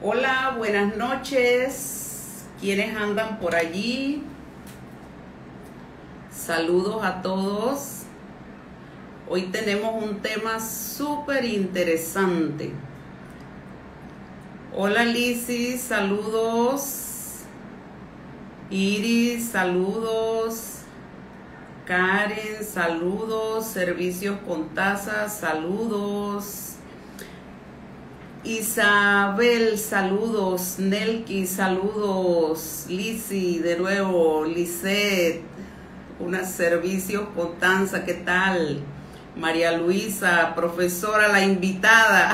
Hola, buenas noches. ¿Quiénes andan por allí? Saludos a todos. Hoy tenemos un tema súper interesante. Hola Lizzy, saludos. Iris, saludos. Karen, saludos. Servicios con tazas, saludos. Isabel, saludos. Nelky, saludos. Lizzy, de nuevo. Lisette, unos servicios con taza, ¿qué tal? María Luisa, profesora, la invitada.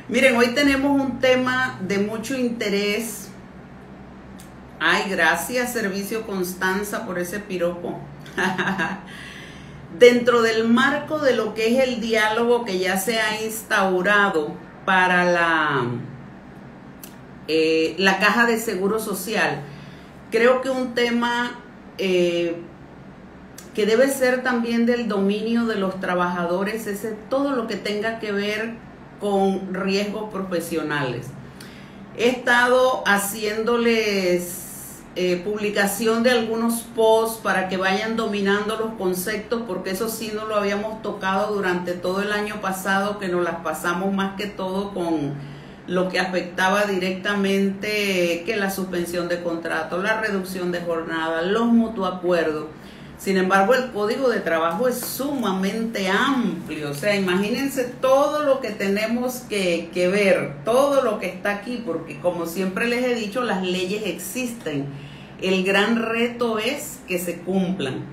Miren, hoy tenemos un tema de mucho interés. Ay, gracias, Servicio Constanza, por ese piropo. Dentro del marco de lo que es el diálogo que ya se ha instaurado para la Caja de Seguro Social, creo que un tema que debe ser también del dominio de los trabajadores es todo lo que tenga que ver con riesgos profesionales. He estado haciéndoles publicación de algunos posts para que vayan dominando los conceptos, porque eso sí no lo habíamos tocado durante todo el año pasado, que nos las pasamos más que todo con lo que afectaba directamente, que la suspensión de contrato, la reducción de jornada, los mutuacuerdos. Sin embargo, el Código de Trabajo es sumamente amplio. O sea, imagínense todo lo que tenemos que ver, todo lo que está aquí, porque como siempre les he dicho, las leyes existen. El gran reto es que se cumplan.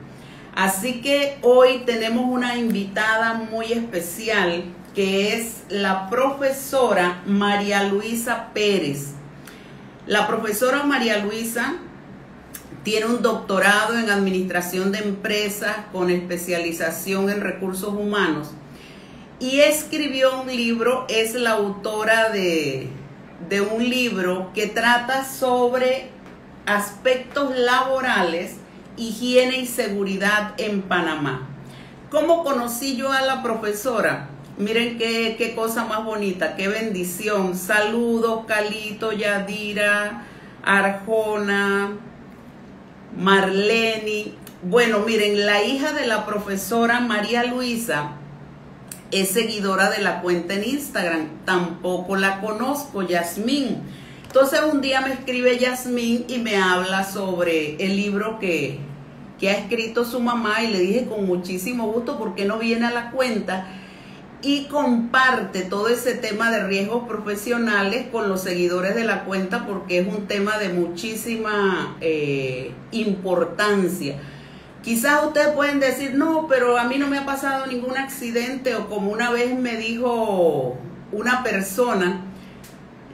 Así que hoy tenemos una invitada muy especial, que es la profesora María Luisa Pérez. La profesora María Luisa tiene un doctorado en Administración de Empresas con especialización en Recursos Humanos y escribió un libro, es la autora de un libro que trata sobre aspectos laborales, higiene y seguridad en Panamá. ¿Cómo conocí yo a la profesora? Miren qué cosa más bonita, qué bendición. Saludos, Calito, Yadira, Arjona, Marleni. Bueno, miren, la hija de la profesora María Luisa es seguidora de la cuenta en Instagram. Tampoco la conozco, Yasmín. Entonces un día me escribe Yasmín y me habla sobre el libro que ha escrito su mamá, y le dije con muchísimo gusto, ¿por qué no viene a la cuenta y comparte todo ese tema de riesgos profesionales con los seguidores de la cuenta? Porque es un tema de muchísima importancia. Quizás ustedes pueden decir, no, pero a mí no me ha pasado ningún accidente, o como una vez me dijo una persona,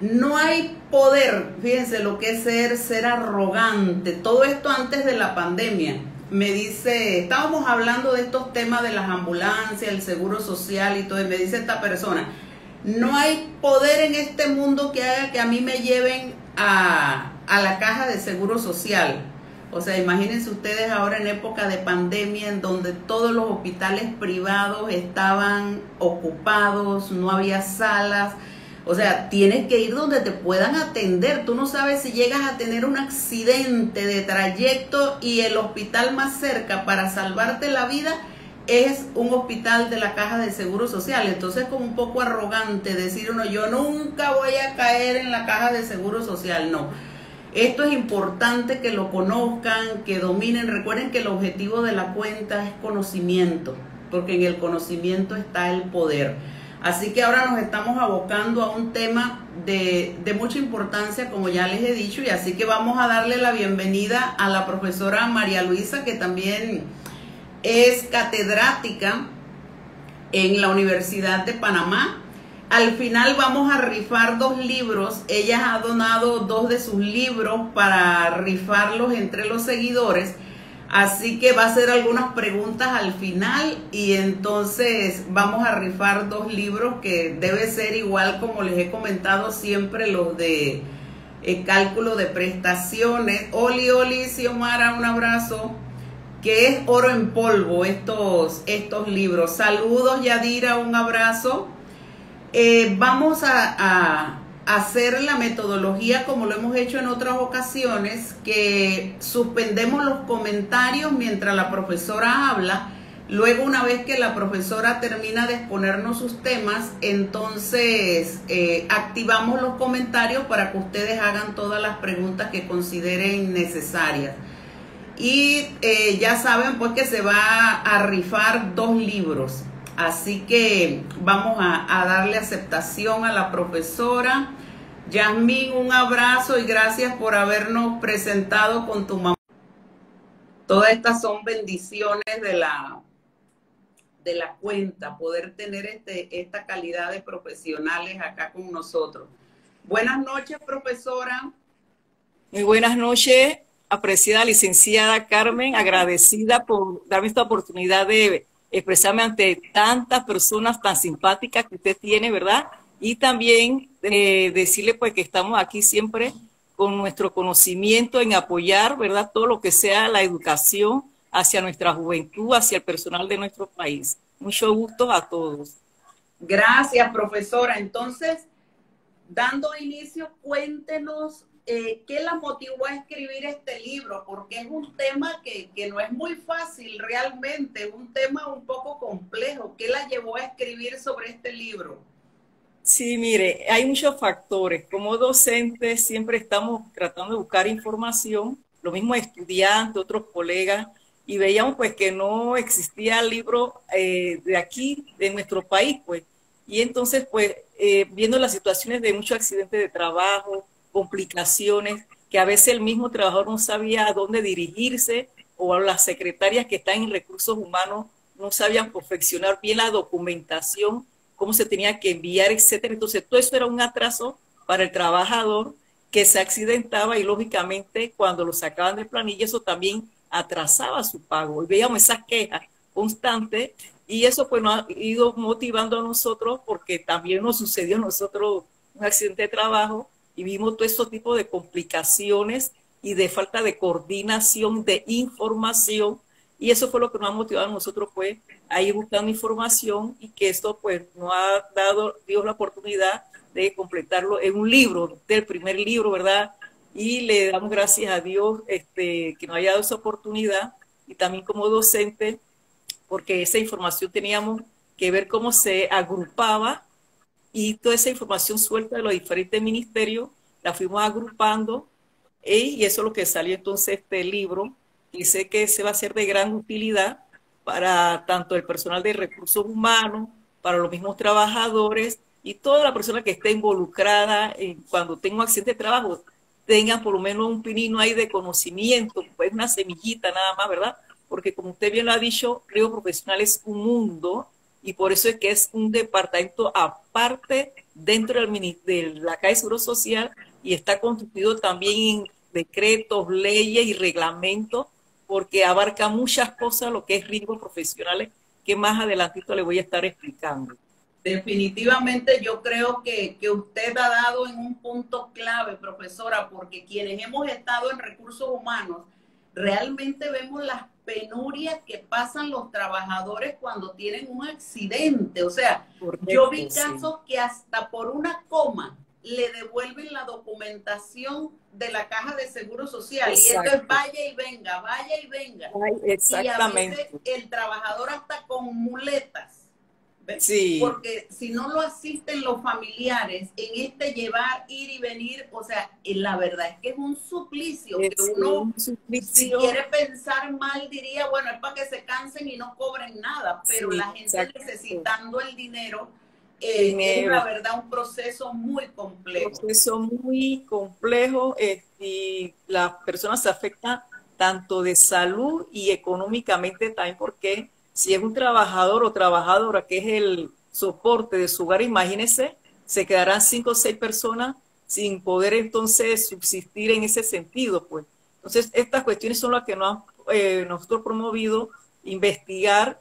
no hay poder, fíjense lo que es ser arrogante. Todo esto antes de la pandemia. Me dice, estábamos hablando de estos temas de las ambulancias, el seguro social y todo, y me dice esta persona, no hay poder en este mundo que haga que a mí me lleven a la Caja de Seguro Social. O sea, imagínense ustedes ahora en época de pandemia, en donde todos los hospitales privados estaban ocupados, no había salas. O sea, tienes que ir donde te puedan atender. Tú no sabes si llegas a tener un accidente de trayecto y el hospital más cerca para salvarte la vida es un hospital de la Caja de Seguro Social. Entonces, como un poco arrogante decir uno, yo nunca voy a caer en la Caja de Seguro Social. No, esto es importante que lo conozcan, que dominen. Recuerden que el objetivo de la cuenta es conocimiento, porque en el conocimiento está el poder. Así que ahora nos estamos abocando a un tema de mucha importancia, como ya les he dicho, y así que vamos a darle la bienvenida a la profesora María Luisa, que también es catedrática en la Universidad de Panamá. Al final vamos a rifar 2 libros. Ella ha donado 2 de sus libros para rifarlos entre los seguidores. Así que va a hacer algunas preguntas al final y entonces vamos a rifar 2 libros que debe ser igual, como les he comentado siempre, los de cálculo de prestaciones. Oli, Xiomara, un abrazo. Que es oro en polvo estos libros. Saludos, Yadira, un abrazo. Vamos a hacer la metodología como lo hemos hecho en otras ocasiones, que suspendemos los comentarios mientras la profesora habla. Luego, una vez que la profesora termina de exponernos sus temas, entonces activamos los comentarios para que ustedes hagan todas las preguntas que consideren necesarias. Y ya saben pues que se va a rifar 2 libros. Así que vamos a darle aceptación a la profesora. Yasmín, un abrazo y gracias por habernos presentado con tu mamá. Todas estas son bendiciones de la cuenta, poder tener esta calidad de profesionales acá con nosotros. Buenas noches, profesora. Muy buenas noches, apreciada licenciada Carmen, agradecida por darme esta oportunidad de expresarme ante tantas personas tan simpáticas que usted tiene, ¿verdad? Y también decirle pues que estamos aquí siempre con nuestro conocimiento en apoyar, ¿verdad? Todo lo que sea la educación hacia nuestra juventud, hacia el personal de nuestro país. Mucho gusto a todos. Gracias, profesora. Entonces, dando inicio, cuéntenos qué la motivó a escribir este libro, porque es un tema que no es muy fácil realmente, es un tema un poco complejo. ¿Qué la llevó a escribir sobre este libro? Sí, mire, hay muchos factores. Como docentes siempre estamos tratando de buscar información, lo mismo estudiantes, otros colegas, y veíamos pues que no existía libro de aquí, de nuestro país, pues. Y entonces pues viendo las situaciones de muchos accidentes de trabajo, complicaciones, que a veces el mismo trabajador no sabía a dónde dirigirse, o las secretarias que están en recursos humanos no sabían perfeccionar bien la documentación, cómo se tenía que enviar, etcétera. Entonces, todo eso era un atraso para el trabajador que se accidentaba y, lógicamente, cuando lo sacaban de planilla, eso también atrasaba su pago. Y veíamos esas quejas constantes y eso pues nos ha ido motivando a nosotros porque también nos sucedió a nosotros un accidente de trabajo y vimos todo ese tipo de complicaciones y de falta de coordinación, de información. Y eso fue lo que nos ha motivado a nosotros, pues, a ir buscando información y que esto, pues, nos ha dado Dios la oportunidad de completarlo en un libro, del primer libro, ¿verdad? Y le damos gracias a Dios que nos haya dado esa oportunidad y también como docente, porque esa información teníamos que ver cómo se agrupaba y toda esa información suelta de los diferentes ministerios la fuimos agrupando y eso es lo que salió entonces este libro y sé que se va a ser de gran utilidad para tanto el personal de recursos humanos, para los mismos trabajadores y toda la persona que esté involucrada cuando tenga un accidente de trabajo, tengan por lo menos un pinino ahí de conocimiento, pues una semillita nada más, ¿verdad? Porque como usted bien lo ha dicho, Río Profesional es un mundo y por eso es que es un departamento aparte dentro de la Caja de Seguro Social y está constituido también en decretos, leyes y reglamentos porque abarca muchas cosas lo que es riesgos profesionales que más adelantito le voy a estar explicando. Definitivamente yo creo que usted ha dado en un punto clave, profesora, porque quienes hemos estado en recursos humanos realmente vemos las penurias que pasan los trabajadores cuando tienen un accidente. O sea, correcto, yo vi casos sí, que hasta por una coma le devuelven la documentación de la Caja de Seguro Social. Exacto. Y esto es vaya y venga, vaya y venga. Ay, exactamente. Y a veces el trabajador hasta con muletas. Sí. Porque si no lo asisten los familiares en este llevar, ir y venir, o sea, la verdad es que es un suplicio, que uno, si quiere pensar mal, diría, bueno, es para que se cansen y no cobren nada, pero sí, la gente exacto, necesitando el dinero, es la verdad un proceso muy complejo. Un proceso muy complejo y las personas se afectan tanto de salud y económicamente también porque si es un trabajador o trabajadora que es el soporte de su hogar, imagínense, se quedarán 5 o 6 personas sin poder entonces subsistir en ese sentido, pues. Entonces, estas cuestiones son las que nosotros promovido investigar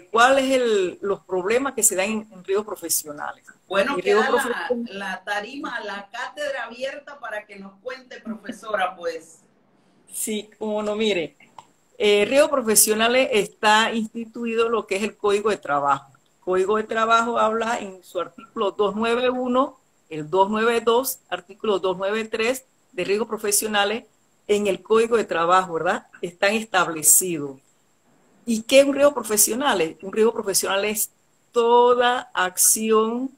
cuáles son los problemas que se dan en riesgos profesionales. Bueno, queda la tarima, la cátedra abierta para que nos cuente, profesora, pues. Sí, como no, mire. Riesgos profesionales está instituido lo que es el Código de Trabajo. El Código de Trabajo habla en su artículo 291 el 292, artículo 293 de riesgos profesionales en el Código de Trabajo, ¿verdad? Están establecidos. ¿Y qué es un riesgo profesional? Un riesgo profesional es toda acción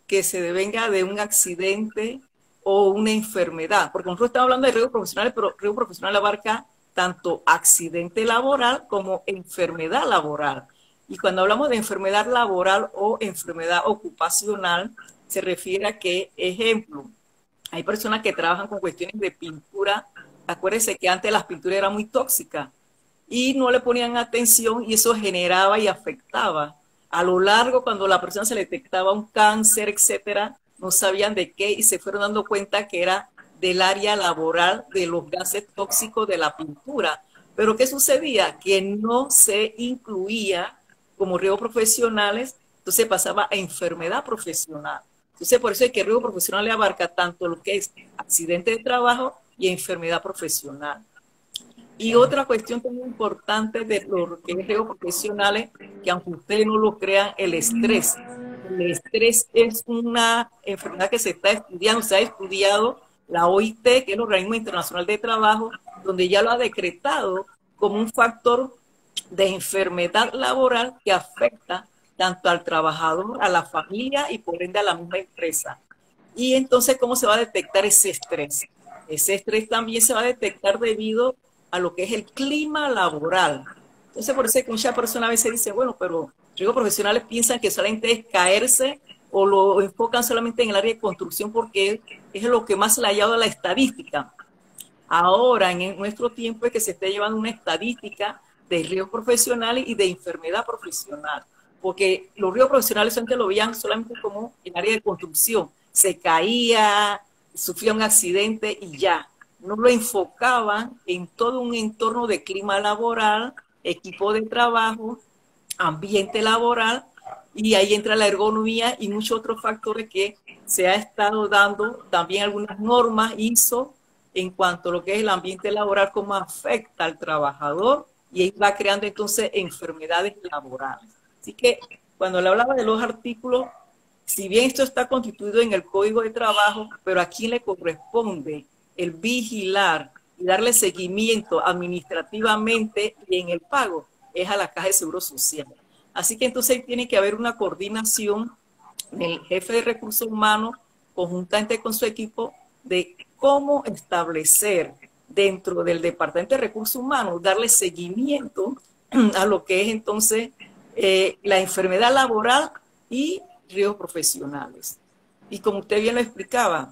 que se devenga de un accidente o una enfermedad. Porque nosotros estamos hablando de riesgos profesionales, pero riesgo profesional abarca tanto accidente laboral como enfermedad laboral. Y cuando hablamos de enfermedad laboral o enfermedad ocupacional, se refiere a que, ejemplo, hay personas que trabajan con cuestiones de pintura. Acuérdense que antes las pinturas eran muy tóxicas y no le ponían atención y eso generaba y afectaba. A lo largo, cuando la persona se le detectaba un cáncer, etcétera, no sabían de qué y se fueron dando cuenta que era del área laboral de los gases tóxicos de la pintura. Pero ¿qué sucedía? Que no se incluía como riesgos profesionales, entonces pasaba a enfermedad profesional. Entonces, por eso es que el riesgo profesional le abarca tanto lo que es accidente de trabajo y enfermedad profesional. Y otra cuestión muy importante de los que es riesgos profesionales, que aunque ustedes no lo crean, el estrés. El estrés es una enfermedad que se está estudiando, se ha estudiado la OIT, que es el Organismo Internacional de Trabajo, donde ya lo ha decretado como un factor de enfermedad laboral que afecta tanto al trabajador, a la familia y por ende a la misma empresa. Y entonces, ¿cómo se va a detectar ese estrés? Ese estrés también se va a detectar debido a lo que es el clima laboral. Entonces, por eso es que muchas personas a veces dicen, bueno, pero riesgos profesionales piensan que solamente es caerse o lo enfocan solamente en el área de construcción porque es lo que más se le ha hallado a la estadística. Ahora, en nuestro tiempo, es que se está llevando una estadística de riesgos profesionales y de enfermedad profesional, porque los riesgos profesionales antes lo veían solamente como el área de construcción, se caía, sufría un accidente y ya, no lo enfocaban en todo un entorno de clima laboral, equipo de trabajo, ambiente laboral, y ahí entra la ergonomía y muchos otros factores que se ha estado dando, también algunas normas ISO en cuanto a lo que es el ambiente laboral, cómo afecta al trabajador y ahí va creando entonces enfermedades laborales. Así que cuando le hablaba de los artículos, si bien esto está constituido en el Código de Trabajo, pero a quién le corresponde el vigilar y darle seguimiento administrativamente y en el pago es a la Caja de Seguro Social. Así que entonces tiene que haber una coordinación del jefe de recursos humanos conjuntamente con su equipo de cómo establecer dentro del Departamento de Recursos Humanos, darle seguimiento a lo que es entonces la enfermedad laboral y riesgos profesionales. Y como usted bien lo explicaba,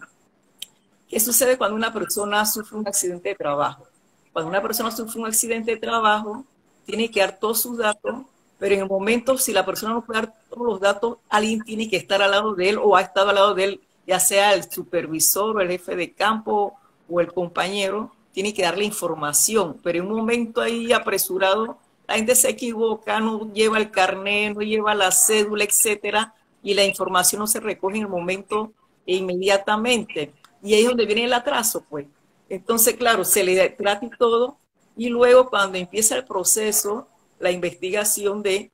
¿qué sucede cuando una persona sufre un accidente de trabajo? Cuando una persona sufre un accidente de trabajo, tiene que dar todos sus datos, pero en el momento, si la persona no puede dar todos los datos, alguien tiene que estar al lado de él o ha estado al lado de él, ya sea el supervisor o el jefe de campo o el compañero, tiene que darle información. Pero en un momento ahí apresurado, la gente se equivoca, no lleva el carnet, no lleva la cédula, etcétera, y la información no se recoge en el momento e inmediatamente. Y ahí es donde viene el atraso, pues. Entonces, claro, se le trata y todo, y luego cuando empieza el proceso, la investigación de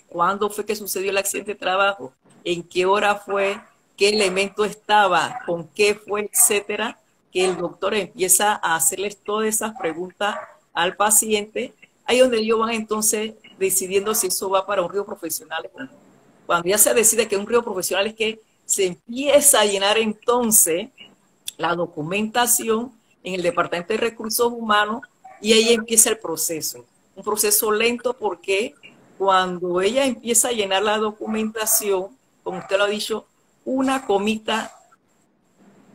cuándo fue que sucedió el accidente de trabajo, en qué hora fue, qué elemento estaba, con qué fue, etcétera, que el doctor empieza a hacerles todas esas preguntas al paciente, ahí es donde ellos van entonces decidiendo si eso va para un riesgo profesional o no. Cuando ya se decide que es un riesgo profesional es que se empieza a llenar entonces la documentación en el Departamento de Recursos Humanos y ahí empieza el proceso. Un proceso lento porque cuando ella empieza a llenar la documentación, como usted lo ha dicho, una comita,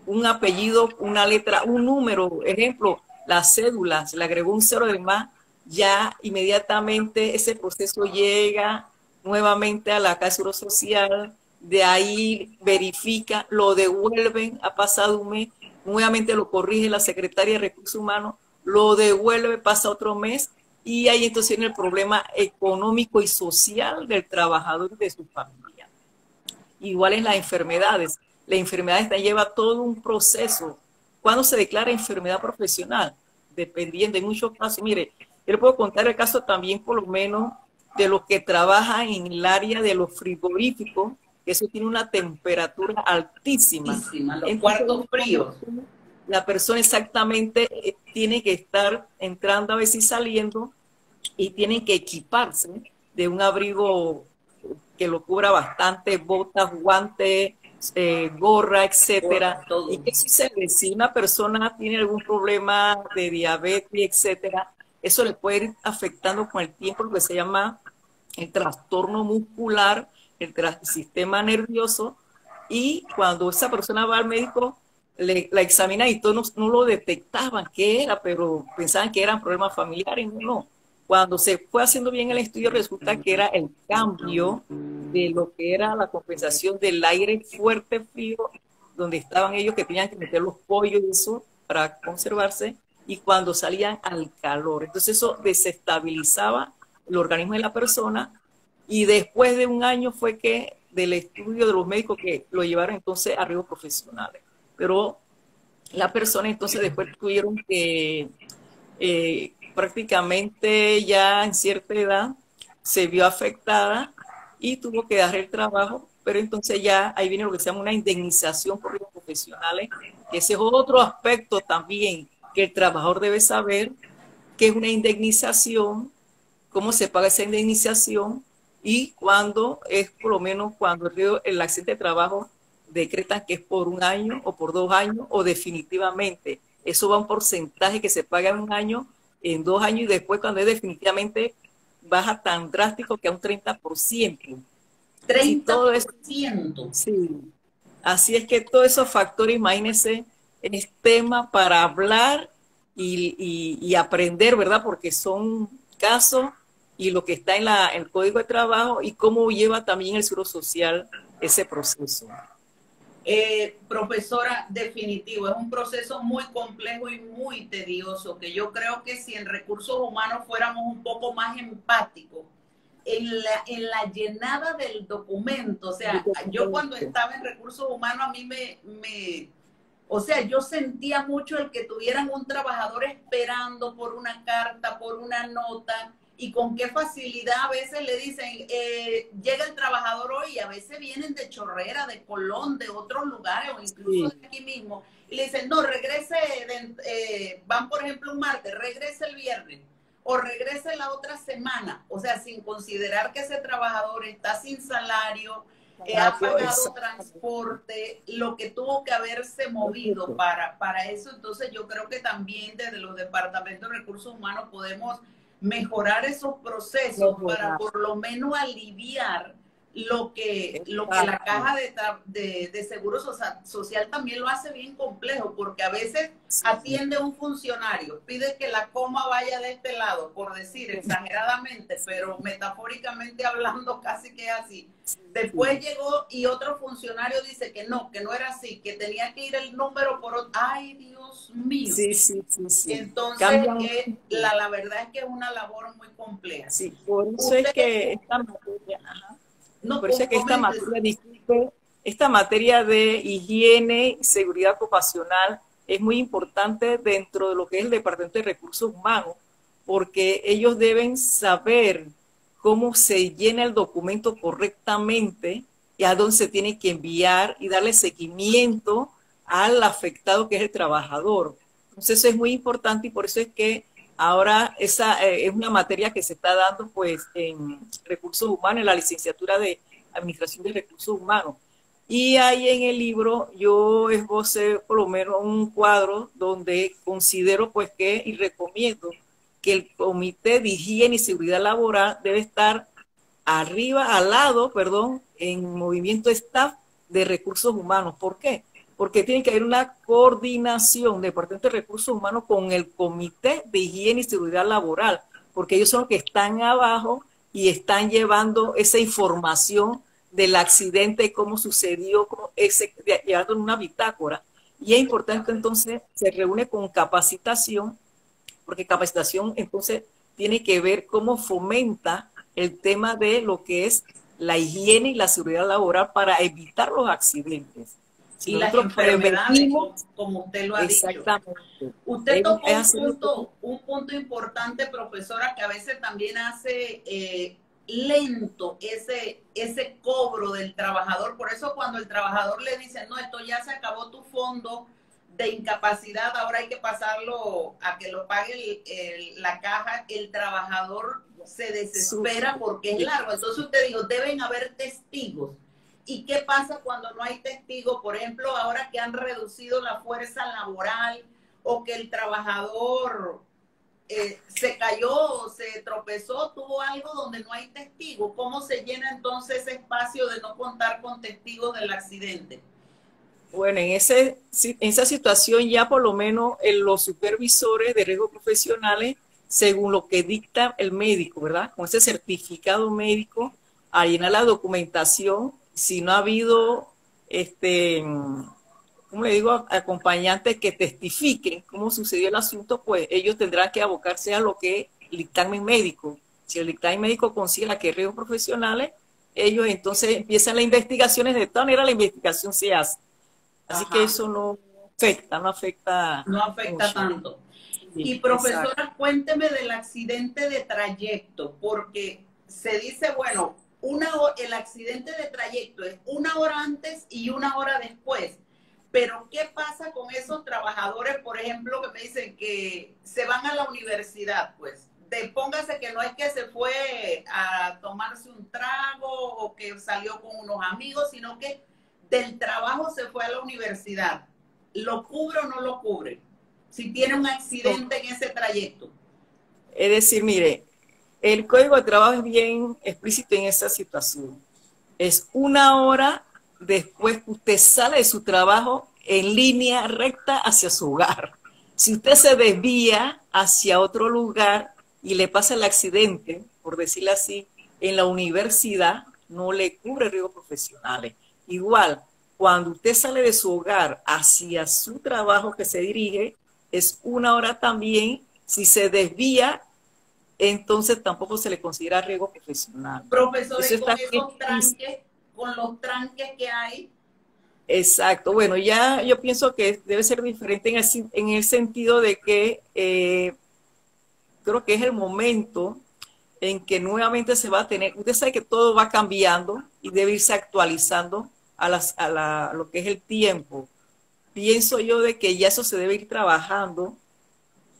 un apellido, una letra, un número, ejemplo, la cédula, se le agregó un cero de más, ya inmediatamente ese proceso llega nuevamente a la Caja de Seguro Social, de ahí verifica, lo devuelven, ha pasado un mes, nuevamente lo corrige la Secretaría de Recursos Humanos, lo devuelve, pasa otro mes, y ahí entonces viene el problema económico y social del trabajador y de su familia. Igual en las enfermedades. La enfermedad lleva todo un proceso. ¿Cuándo se declara enfermedad profesional? Dependiendo de muchos casos. Mire, yo le puedo contar el caso también, por lo menos, de los que trabajan en el área de los frigoríficos, que eso tiene una temperatura altísima. Altísima, los Entonces, cuartos fríos. la persona exactamente tiene que estar entrando a veces y saliendo y tienen que equiparse de un abrigo que lo cubra bastante, botas, guantes, gorra, etcétera. Todo. ¿Y qué sucede? Si una persona tiene algún problema de diabetes, etcétera, eso le puede ir afectando con el tiempo lo que se llama el trastorno muscular, el sistema nervioso, y cuando esa persona va al médico, la examinan y todos no lo detectaban qué era, pero pensaban que eran problemas familiares, no. Cuando se fue haciendo bien el estudio, resulta que era el cambio de lo que era la compensación del aire fuerte, frío, donde estaban ellos que tenían que meter los pollos y eso para conservarse, y cuando salían al calor. Entonces eso desestabilizaba el organismo de la persona, y después de un año fue que del estudio de los médicos que lo llevaron entonces a riesgos profesionales. Pero la persona entonces después tuvieron que prácticamente ya en cierta edad se vio afectada y tuvo que dejar el trabajo, pero entonces ya ahí viene lo que se llama una indemnización por riesgos profesionales, que ese es otro aspecto también que el trabajador debe saber, que es una indemnización, cómo se paga esa indemnización y cuándo es, por lo menos cuando el accidente de trabajo decretan que es por un año o por 2 años o definitivamente. Eso va a un porcentaje que se paga en un año, en 2 años, y después cuando es definitivamente baja tan drástico que a un 30%. 30%. Todo eso, sí. Así es que todos esos factores, imagínense, es tema para hablar y aprender, ¿verdad? Porque son casos y lo que está en el Código de Trabajo y cómo lleva también el Seguro Social ese proceso. Profesora, definitivo, es un proceso muy complejo y muy tedioso, que yo creo que si en recursos humanos fuéramos un poco más empáticos en la llenada del documento, o sea, yo cuando estaba en recursos humanos a mí o sea, yo sentía mucho el que tuvieran un trabajador esperando por una carta, por una nota, y con qué facilidad a veces le dicen, llega el trabajador hoy, y a veces vienen de Chorrera, de Colón, de otros lugares, o incluso de aquí mismo, y le dicen, no, regrese, van por ejemplo un martes, regrese el viernes, o regrese la otra semana, o sea, sin considerar que ese trabajador está sin salario, ha pagado transporte, lo que tuvo que haberse movido para eso. Entonces yo creo que también desde los departamentos de recursos humanos podemos mejorar esos procesos para por lo menos aliviar lo que la caja de seguro social también lo hace bien complejo, porque a veces atiende un funcionario, pide que la coma vaya de este lado, por decir exageradamente, pero metafóricamente hablando casi que es así. Después llegó y otro funcionario dice que no era así, que tenía que ir el número por otro. ¡Ay, Dios mío! Sí. Entonces, la verdad es que es una labor muy compleja. Sí, por eso es que esta materia... No, por eso es que esta materia de higiene y seguridad ocupacional es muy importante dentro de lo que es el Departamento de Recursos Humanos, porque ellos deben saber cómo se llena el documento correctamente y a dónde se tiene que enviar y darle seguimiento al afectado que es el trabajador. Entonces eso es muy importante y por eso es que ahora esa es una materia que se está dando pues en recursos humanos, en la licenciatura de Administración de Recursos Humanos. Y ahí en el libro yo esbocé por lo menos un cuadro donde considero pues que y recomiendo que el Comité de Higiene y Seguridad Laboral debe estar al lado, en movimiento staff de recursos humanos. ¿Por qué? Porque tiene que haber una coordinación del Departamento de Recursos Humanos con el Comité de Higiene y Seguridad Laboral, porque ellos son los que están abajo y están llevando esa información del accidente, cómo sucedió, llevando en una bitácora. Y es importante entonces, se reúne con capacitación, porque capacitación entonces tiene que ver cómo fomenta el tema de lo que es la higiene y la seguridad laboral para evitar los accidentes. Si y las enfermedades, como usted lo ha dicho. Usted tocó un punto importante, profesora, que a veces también hace lento ese cobro del trabajador. Por eso cuando el trabajador le dice, no, esto ya se acabó tu fondo de incapacidad, ahora hay que pasarlo a que lo pague la caja, el trabajador se desespera porque es largo. Entonces usted dijo, deben haber testigos. ¿Y qué pasa cuando no hay testigos? Por ejemplo, ahora que han reducido la fuerza laboral o que el trabajador se cayó, se tropezó, tuvo algo donde no hay testigos. ¿Cómo se llena entonces ese espacio de no contar con testigos del accidente? Bueno, en esa situación ya por lo menos los supervisores de riesgos profesionales, según lo que dicta el médico, ¿verdad? Con ese certificado médico, a llenar la documentación, si no ha habido, ¿cómo le digo?, acompañantes que testifiquen cómo sucedió el asunto, pues ellos tendrán que abocarse a lo que es el dictamen médico. Si el dictamen médico considera que hay riesgos profesionales, ellos entonces empiezan las investigaciones, de todas maneras la investigación se hace. Así que Ajá. eso no afecta, No afecta mucho. tanto. Sí, Y exacto. profesora, cuénteme del accidente de trayecto, porque se dice, bueno, el accidente de trayecto es 1 hora antes y 1 hora después. Pero ¿qué pasa con esos trabajadores, por ejemplo, que me dicen que se van a la universidad? Pues, póngase que no es que se fue a tomarse un trago o que salió con unos amigos, sino que del trabajo se fue a la universidad. ¿Lo cubre o no lo cubre? Si tiene un accidente en ese trayecto. Es decir, mire, el código de trabajo es bien explícito en esa situación. Es 1 hora después que usted sale de su trabajo en línea recta hacia su hogar. Si usted se desvía hacia otro lugar y le pasa el accidente, por decirlo así, en la universidad, no le cubre riesgos profesionales. Igual, cuando usted sale de su hogar hacia su trabajo que se dirige, es 1 hora también. Si se desvía, entonces tampoco se le considera riesgo profesional. Profesores, Eso con está bien. esos tranques, con los tranques que hay. Exacto. Bueno, ya yo pienso que debe ser diferente en el sentido de que creo que es el momento en que nuevamente se va a tener, usted sabe que todo va cambiando y debe irse actualizando a lo que es el tiempo. Pienso yo de que ya eso se debe ir trabajando,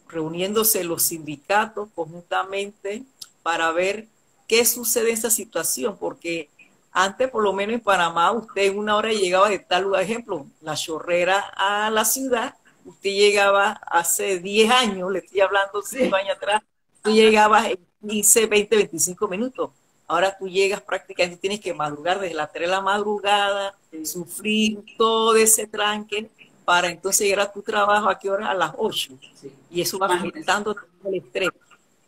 reuniéndose los sindicatos conjuntamente para ver qué sucede en esa situación, porque antes, por lo menos en Panamá, usted en 1 hora llegaba de tal lugar, ejemplo, La Chorrera a la ciudad, usted llegaba hace 10 años, le estoy hablando 5 Sí. años atrás, tú llegabas en 15, 20, 25 minutos. Ahora tú llegas prácticamente, tienes que madrugar desde las 3 de la madrugada, sufrir todo ese tranque para entonces llegar a tu trabajo a qué hora, a las 8. Sí. Y eso va Imagínense. afectando el estrés.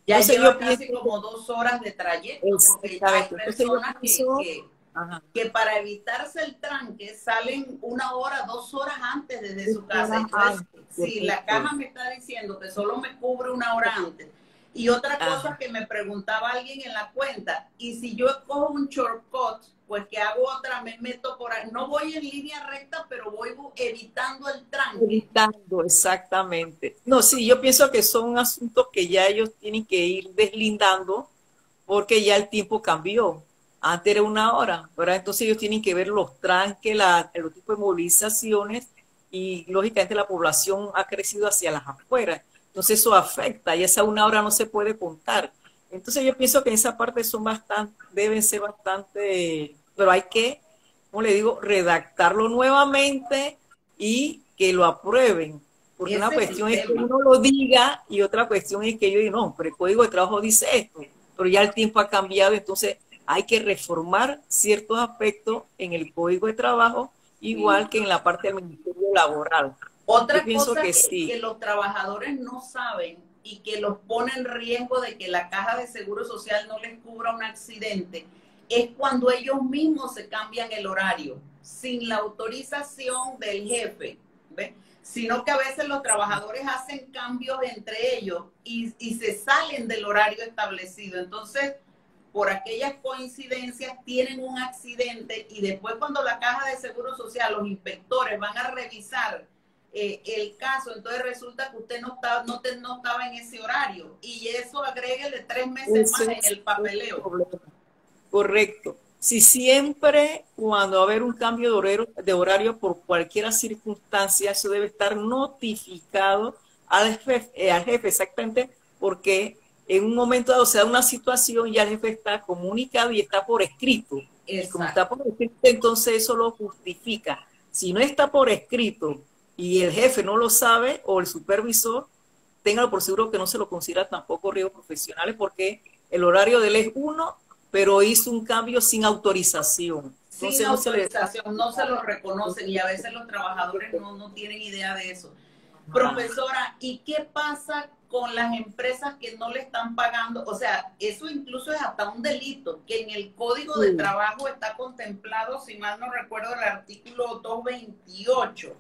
Ya Entonces yo lleva pienso casi como 2 horas de trayecto, porque hay exactamente. Entonces yo personas pienso, ajá, que para evitarse el tranque salen 1 hora, 2 horas antes desde su casa. horas Entonces, antes, si la correcto. caja me está diciendo que solo me cubre 1 hora antes, y otra cosa Ajá. que me preguntaba alguien en la cuenta, y si yo cojo un shortcut, pues que hago otra, me meto por ahí, no voy en línea recta, pero voy evitando el tranque. Evitando, exactamente. No, sí, yo pienso que son asuntos que ya ellos tienen que ir deslindando porque ya el tiempo cambió. Antes era 1 hora, ahora entonces ellos tienen que ver los tranques, los tipos de movilizaciones y lógicamente la población ha crecido hacia las afueras. Entonces eso afecta y esa 1 hora no se puede contar. Entonces yo pienso que en esa parte son bastante, deben ser bastante, pero hay que, como le digo, redactarlo nuevamente y que lo aprueben. Porque una Ese es el cuestión es que tema. uno lo diga y otra cuestión es que yo digo, no, pero el Código de Trabajo dice esto, pero ya el tiempo ha cambiado, entonces hay que reformar ciertos aspectos en el Código de Trabajo, Sí. igual que en la parte del Ministerio Laboral. Yo Otra pienso cosa que sí. que los trabajadores no saben y que los pone en riesgo de que la caja de seguro social no les cubra un accidente es cuando ellos mismos se cambian el horario sin la autorización del jefe, ¿ve? Sino que a veces los trabajadores hacen cambios entre ellos y se salen del horario establecido. Entonces, por aquellas coincidencias tienen un accidente y después cuando la caja de seguro social, los inspectores van a revisar el caso, entonces resulta que usted no estaba en ese horario y eso agréguele 3 meses más Ese en es el el papeleo. problema. Correcto. Si siempre cuando va a haber un cambio de horario por cualquier circunstancia, eso debe estar notificado al jefe exactamente, porque en un momento dado se da una situación, ya el jefe está comunicado y está por escrito. Y como está Exacto. por escrito, entonces eso lo justifica. Si no está por escrito y el jefe no lo sabe o el supervisor, téngalo por seguro que no se lo considera tampoco riesgos profesionales, porque el horario de él es uno, pero hizo un cambio sin autorización. Sin Entonces no se le... autorización, no se lo reconocen y a veces los trabajadores no tienen idea de eso. Ajá. Profesora, ¿y qué pasa con las empresas que no le están pagando? O sea, eso incluso es hasta un delito, que en el Código de Sí, Trabajo está contemplado, si mal no recuerdo, el artículo 228,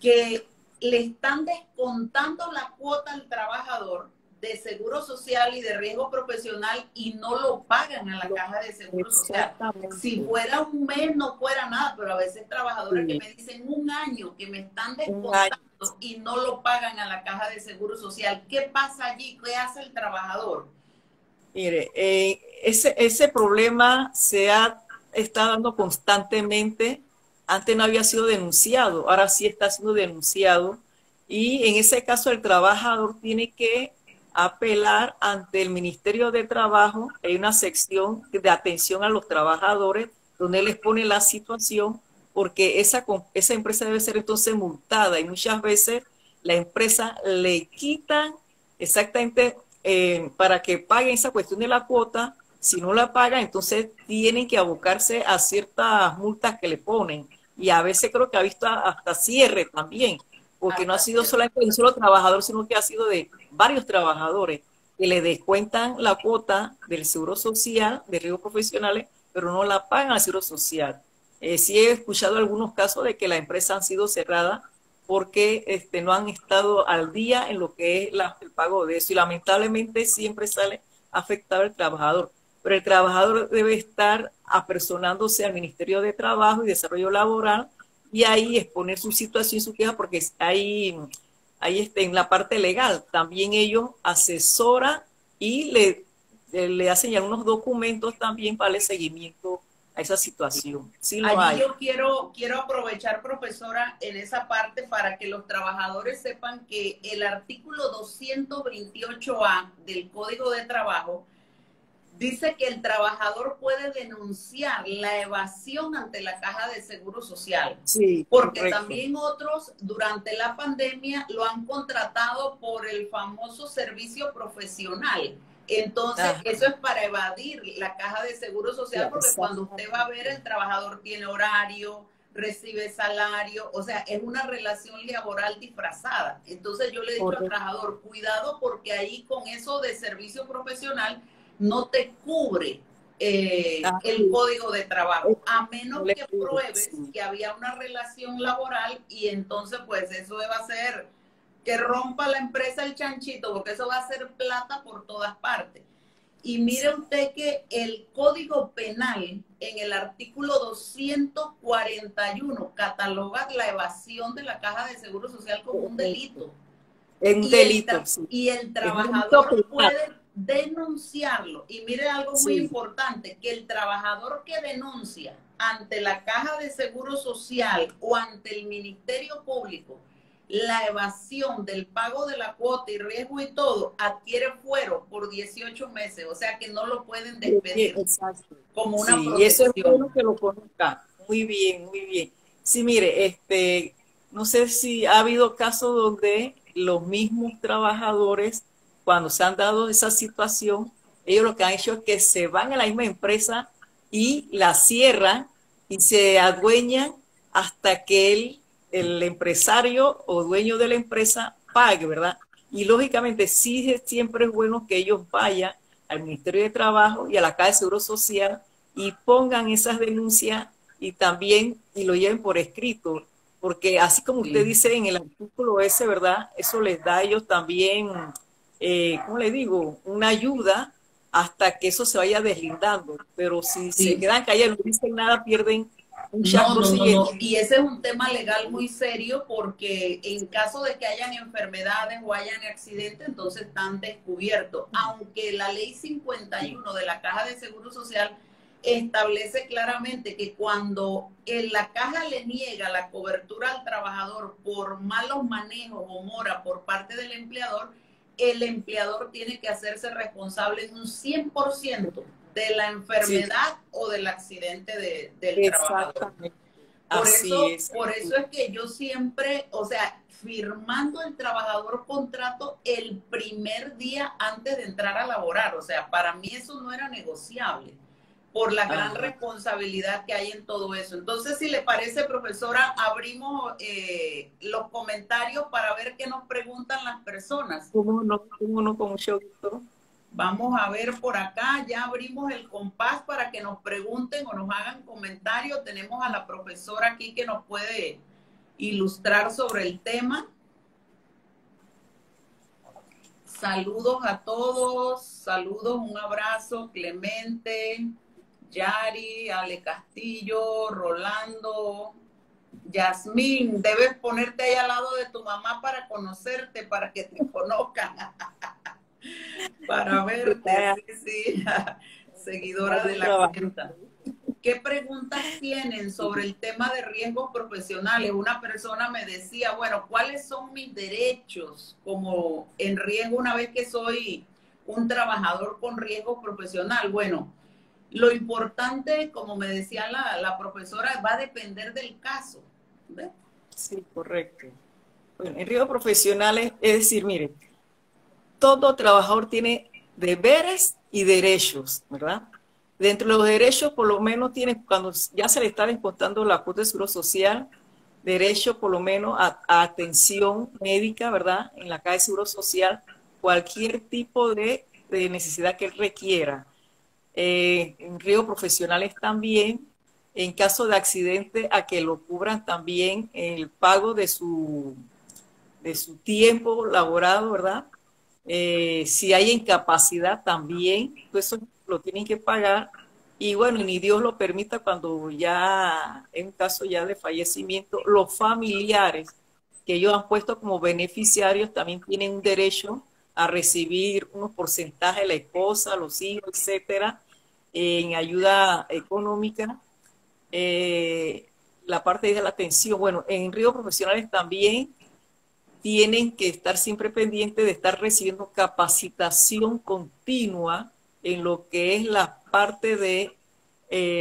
que le están descontando la cuota al trabajador de seguro social y de riesgo profesional y no lo pagan a la caja de seguro social. Si exactamente. fuera un mes no fuera nada, pero a veces trabajadores que Sí, me dicen un año que me están un año. descontando y no lo pagan a la caja de seguro social. ¿Qué pasa allí? ¿Qué hace el trabajador? Mire, ese problema está dando constantemente. Antes no había sido denunciado, ahora sí está siendo denunciado. Y en ese caso el trabajador tiene que apelar ante el Ministerio de Trabajo. Hay una sección de atención a los trabajadores donde les pone la situación, porque esa empresa debe ser entonces multada y muchas veces la empresa le quitan exactamente para que paguen esa cuestión de la cuota. Si no la pagan, entonces tienen que abocarse a ciertas multas que le ponen. Y a veces creo que ha visto hasta cierre también, porque no ha Hasta sido cierto. solamente de un solo trabajador, sino que ha sido de varios trabajadores que le descuentan la cuota del seguro social, de riesgos profesionales, pero no la pagan al seguro social. Sí he escuchado algunos casos de que las empresas han sido cerradas porque no han estado al día en lo que es el pago de eso, y lamentablemente siempre sale afectado el trabajador. Pero el trabajador debe estar apersonándose al Ministerio de Trabajo y Desarrollo Laboral y ahí exponer su situación y su queja, porque ahí en la parte legal también ellos asesoran y le hacen ya unos documentos también para el seguimiento a esa situación. Sí lo Allí hay. yo quiero aprovechar, profesora, en esa parte para que los trabajadores sepan que el artículo 228A del Código de Trabajo dice que el trabajador puede denunciar la evasión ante la Caja de Seguro Social, Sí, porque correcto. también otros durante la pandemia lo han contratado por el famoso servicio profesional. Entonces, Ajá, eso es para evadir la Caja de Seguro Social, porque cuando usted va a ver, exactamente. el trabajador tiene horario, recibe salario, o sea, es una relación laboral disfrazada. Entonces yo le he dicho al Correcto. trabajador, cuidado porque ahí con eso de servicio profesional no te cubre Ah, el sí. código de trabajo, a menos que pruebes Sí. que había una relación laboral y entonces pues eso va a ser que rompa la empresa el chanchito, porque eso va a ser plata por todas partes. Y mire usted que el Código Penal en el artículo 241 cataloga la evasión de la Caja de Seguro Social como un Correcto. delito Es un delito, sí. y el Es un delito trabajador penal. puede denunciarlo. Y mire algo muy Sí. importante, que el trabajador que denuncia ante la Caja de Seguro Social o ante el Ministerio Público la evasión del pago de la cuota y riesgo y todo, adquiere fuero por 18 meses, o sea que no lo pueden despedir Exacto. como una Sí, y eso es protección. bueno que lo conozca. Muy bien, muy bien. Sí, mire, no sé si ha habido casos donde los mismos trabajadores, cuando se han dado esa situación, ellos lo que han hecho es que se van a la misma empresa y la cierran y se adueñan hasta que el empresario o dueño de la empresa pague, ¿verdad? Y lógicamente sí siempre es bueno que ellos vayan al Ministerio de Trabajo y a la Caja de Seguro Social y pongan esas denuncias y también y lo lleven por escrito, porque así como usted Sí. dice en el artículo ese, ¿verdad? Eso les da a ellos también, ¿cómo le digo? Una ayuda hasta que eso se vaya deslindando, pero si se Sí. quedan callados, no dicen nada, pierden un No, chapter no, no, no. siguiente. Y ese es un tema legal muy serio porque en caso de que hayan enfermedades o hayan accidentes, entonces están descubiertos. Aunque la ley 51 de la Caja de Seguro Social establece claramente que cuando en la caja le niega la cobertura al trabajador por malos manejos o mora por parte del empleador, el empleador tiene que hacerse responsable en un 100% de la Sí, enfermedad o del accidente del trabajador. exactamente. Así es. Por eso es que yo siempre, o sea, firmando el trabajador contrato el primer día antes de entrar a laborar, o sea, para mí eso no era negociable por la gran Ajá. responsabilidad que hay en todo eso. Entonces, si le parece, profesora, abrimos los comentarios para ver qué nos preguntan las personas. Cómo no, con mucho gusto. Vamos a ver por acá, ya abrimos el compás para que nos pregunten o nos hagan comentarios. Tenemos a la profesora aquí que nos puede ilustrar sobre el tema. Saludos a todos, saludos, un abrazo, Clemente, Yari, Ale Castillo, Rolando, Yasmín, debes ponerte ahí al lado de tu mamá para conocerte, para que te conozcan. Para verte, sí, sí, seguidora de la cuenta. ¿Qué preguntas tienen sobre el tema de riesgos profesionales? Una persona me decía, bueno, ¿cuáles son mis derechos como en riesgo una vez que soy un trabajador con riesgo profesional? Bueno, lo importante, como me decía la profesora, va a depender del caso. ¿Ves? Sí, correcto. Bueno, en riesgos profesionales, es decir, mire, todo trabajador tiene deberes y derechos, ¿verdad? Dentro de los derechos, por lo menos tiene, cuando ya se le está descontando la cuota de seguro social, derecho por lo menos a atención médica, ¿verdad? En la caja de seguro social, cualquier tipo de necesidad que él requiera. En riesgos profesionales también, en caso de accidente, a que lo cubran también el pago de su tiempo laborado, ¿verdad? Si hay incapacidad también, pues eso lo tienen que pagar. Y bueno, ni Dios lo permita cuando ya, en un caso ya de fallecimiento, los familiares que ellos han puesto como beneficiarios también tienen un derecho a recibir unos porcentajes, la esposa, los hijos, etcétera, en ayuda económica. Eh, la parte de la atención, bueno, en riesgos profesionales también tienen que estar siempre pendientes de estar recibiendo capacitación continua en lo que es la parte de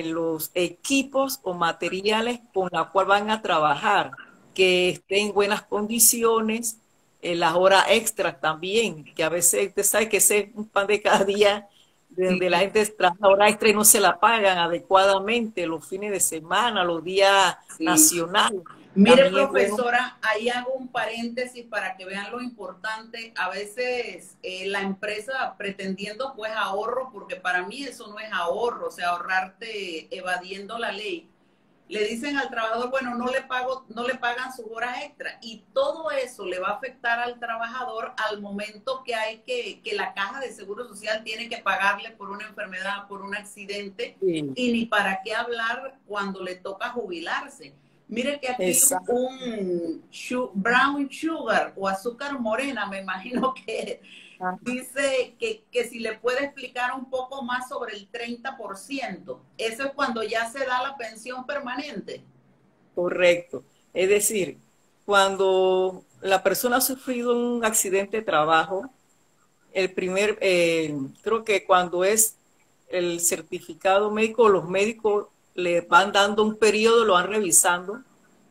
los equipos o materiales con la cual van a trabajar, que estén en buenas condiciones, las horas extras también, que a veces usted sabe que ese es un pan de cada día, donde la Sí. gente trabaja hora extra y no se la pagan adecuadamente los fines de semana, los días Sí. nacionales. Mire, También es bueno. profesora, ahí hago un paréntesis para que vean lo importante. A veces la empresa pretendiendo pues ahorro, porque para mí eso no es ahorro, o sea, ahorrarte evadiendo la ley. Le dicen al trabajador, bueno, no le pagan sus horas extra y todo eso le va a afectar al trabajador al momento que hay que la caja de seguro social tiene que pagarle por una enfermedad, por un accidente Sí, y ni para qué hablar cuando le toca jubilarse. Mire que aquí exacto. un brown sugar o azúcar morena, me imagino que dice que si le puede explicar un poco más sobre el 30%. Eso es cuando ya se da la pensión permanente. Correcto. Es decir, cuando la persona ha sufrido un accidente de trabajo, creo que cuando es el certificado médico, los médicos le van dando un periodo, lo van revisando,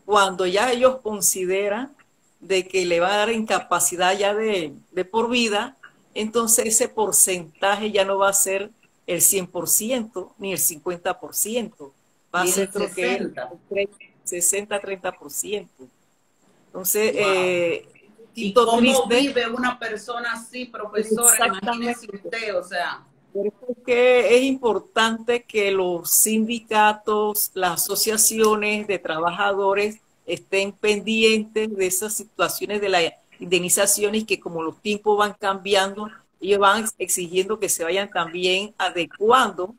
cuando ya ellos consideran de que le va a dar incapacidad ya de por vida, entonces ese porcentaje ya no va a ser el 100% ni el 50%, va a Y el ser creo que 60. el 60-30%. Entonces, Wow. un ¿Y poquito cómo triste. vive una persona así, profesora? Imagínese Exactamente. usted, o sea, Por eso es que es importante que los sindicatos, las asociaciones de trabajadores estén pendientes de esas situaciones de las indemnizaciones que como los tiempos van cambiando, ellos van exigiendo que se vayan también adecuando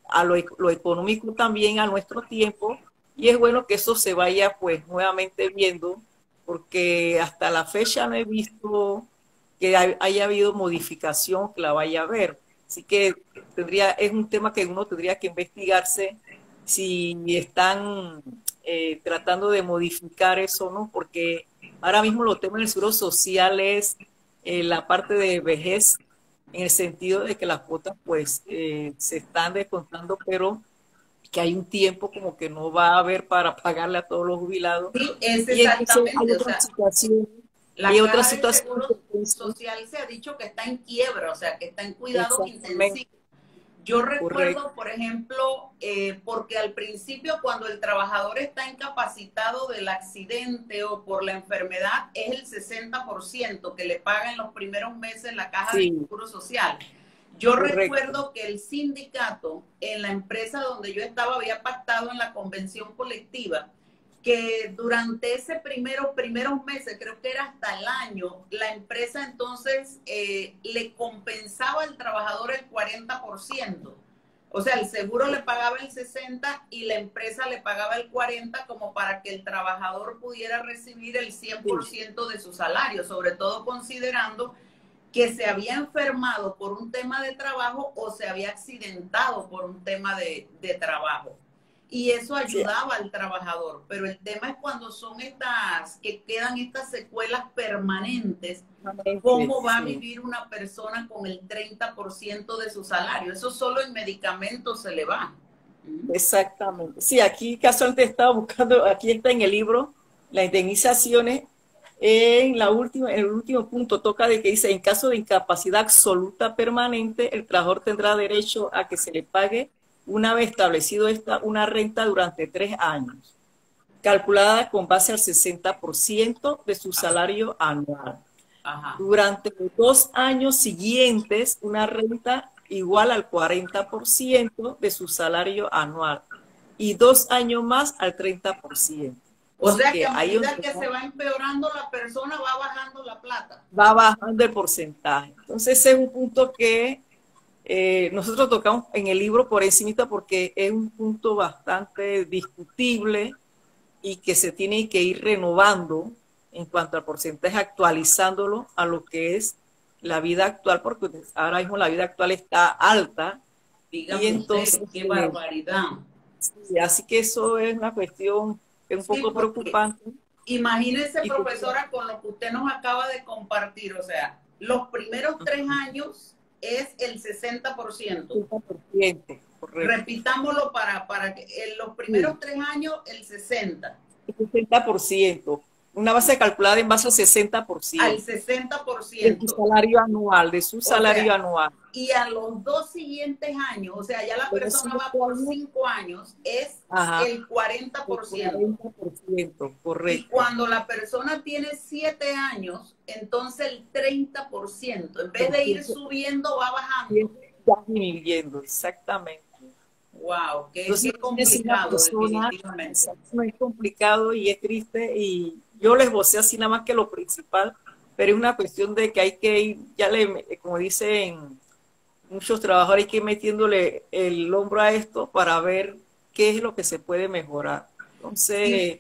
a lo económico también a nuestro tiempo y es bueno que eso se vaya pues nuevamente viendo, porque hasta la fecha no he visto que haya habido modificación que la vaya a ver. Así que es un tema que uno tendría que investigarse si están tratando de modificar eso, ¿no? Porque ahora mismo los temas del seguro social es la parte de vejez, en el sentido de que las cuotas pues se están descontando, pero que hay un tiempo como que no va a haber para pagarle a todos los jubilados. Sí, es Y entonces exactamente, o sea, hay la otra caja de situación seguro social se ha dicho que está en quiebra, o sea, que está en cuidados exactamente intensivos. Yo recuerdo, correcto. por ejemplo, porque al principio cuando el trabajador está incapacitado del accidente o por la enfermedad, es el 60% que le paga en los primeros meses la caja de Sí, seguro social. Yo correcto. recuerdo que el sindicato en la empresa donde yo estaba había pactado en la convención colectiva que durante ese primeros meses, creo que era hasta el año, la empresa entonces le compensaba al trabajador el 40%. O sea, el seguro le pagaba el 60% y la empresa le pagaba el 40% como para que el trabajador pudiera recibir el Sí, 100% de su salario, sobre todo considerando que se había enfermado por un tema de trabajo o se había accidentado por un tema de trabajo. Y eso sí, ayudaba al trabajador. Pero el tema es cuando son estas, que quedan estas secuelas permanentes, ¿cómo va a sí, vivir una persona con el 30% de su salario? Eso solo en medicamentos se le va. exactamente. Sí, aquí casualmente estaba buscando, aquí está en el libro, las indemnizaciones, en el último punto toca de que dice, en caso de incapacidad absoluta permanente, el trabajador tendrá derecho a que se le pague una vez establecido una renta durante 3 años, calculada con base al 60% de su salario anual. Ajá. Durante los 2 años siguientes, una renta igual al 40% de su salario anual y 2 años más al 30%. O Así sea que que a ahí medida que se va empeorando la persona, va bajando la plata. va bajando el porcentaje. Entonces, ese es un punto que nosotros tocamos en el libro por encimita porque es un punto bastante discutible y que se tiene que ir renovando en cuanto al porcentaje, actualizándolo a lo que es la vida actual, porque ahora mismo la vida actual está alta y Dígame usted, entonces, qué barbaridad. sí, así que eso es una cuestión que es un Sí, poco porque preocupante. imagínese, Y profesora, con lo que usted nos acaba de compartir, o sea, los primeros 3 años es el 60%. 60%, correcto. Repitámoslo para que en los Sí, primeros 3 años el 60, el 60%. Una base calculada en base al al 60% sesenta por de su ciento. salario anual, de su O salario sea, anual. y a los 2 siguientes años, o sea, ya la Los persona siguientes va por años, 5 años, es ajá, el cuarenta el por ciento 40%, Y correcto. cuando la persona tiene 7 años, entonces el 30%, en vez de ir subiendo, va bajando. Ya disminuyendo, exactamente. Wow, qué Entonces, es una complicado, persona, definitivamente. exacto, es complicado y es triste y yo les vocé así nada más que lo principal, pero es una cuestión de que hay que ir, como dicen muchos trabajadores, hay que ir metiéndole el hombro a esto para ver qué es lo que se puede mejorar. Sí, Entonces,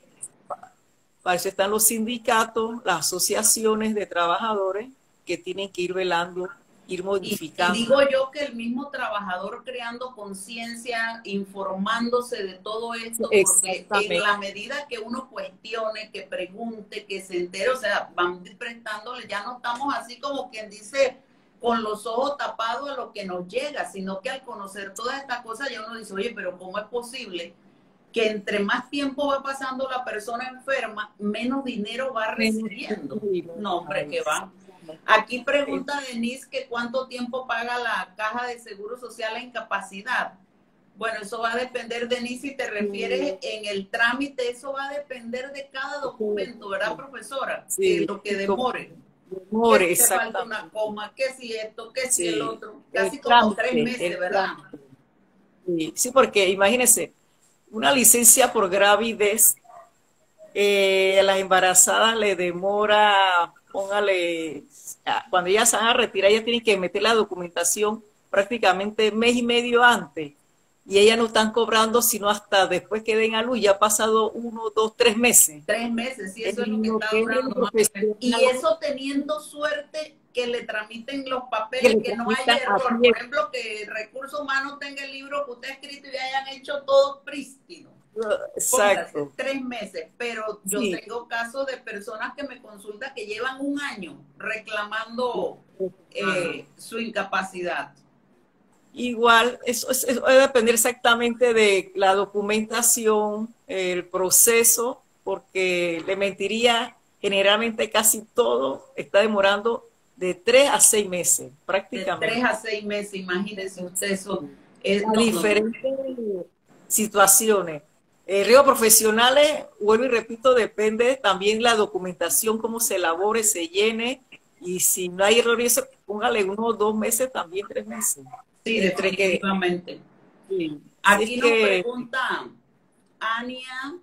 para eso están los sindicatos, las asociaciones de trabajadores que tienen que ir velando, ir y modificando. digo yo que el mismo trabajador creando conciencia, informándose de todo esto, porque en Exactamente. la medida que uno cuestione, que pregunte, que se entere, o sea, van prestándole, ya no estamos así como quien dice con los ojos tapados a lo que nos llega, sino que al conocer todas estas cosas ya uno dice, oye, pero ¿cómo es posible que entre más tiempo va pasando la persona enferma, menos dinero va recibiendo? No, hombre, que va. Aquí pregunta Denise que cuánto tiempo paga la caja de seguro social a incapacidad. Bueno, eso va a depender, Denise, si te refieres en el trámite, eso va a depender de cada documento, ¿verdad, profesora? Sí, Lo que y como demore. Que more, si te falta una exactamente. coma, que si esto, que si el Sí, otro. Casi como 3 meses, el ¿verdad? trámite. Sí, sí, porque imagínense, una licencia por gravidez, a las embarazadas le demora, póngale, cuando ellas se van a retirar, ellas tienen que meter la documentación prácticamente mes y medio antes. y ellas no están cobrando sino hasta después que den a luz, ya ha pasado 1, 2, 3 meses. 3 meses, sí, eso es lo que En lo está que es el durando más o menos. Y profesional, eso teniendo suerte que le tramiten los que papeles, le que no tramitan haya a error. Por tiempo. ejemplo, que Recursos Humanos tenga el libro que usted ha escrito y hayan hecho todo prístino. Póngase Exacto. 3 meses, pero yo Sí. tengo casos de personas que me consultan que llevan un año reclamando su incapacidad. Igual, eso debe depender exactamente de la documentación, el proceso, porque le mentiría, generalmente casi todo está demorando de 3 a 6 meses, De tres prácticamente. a seis meses, imagínense usted eso. A No, no, no. diferentes situaciones. Riesgos profesionales, vuelvo y repito, depende también la documentación, cómo se elabore, se llene, y si no hay error, eso, póngale 1 o 2 meses, también 3 meses. Sí, Entre que, definitivamente. sí, si es Aquí nos que, pregunta Ania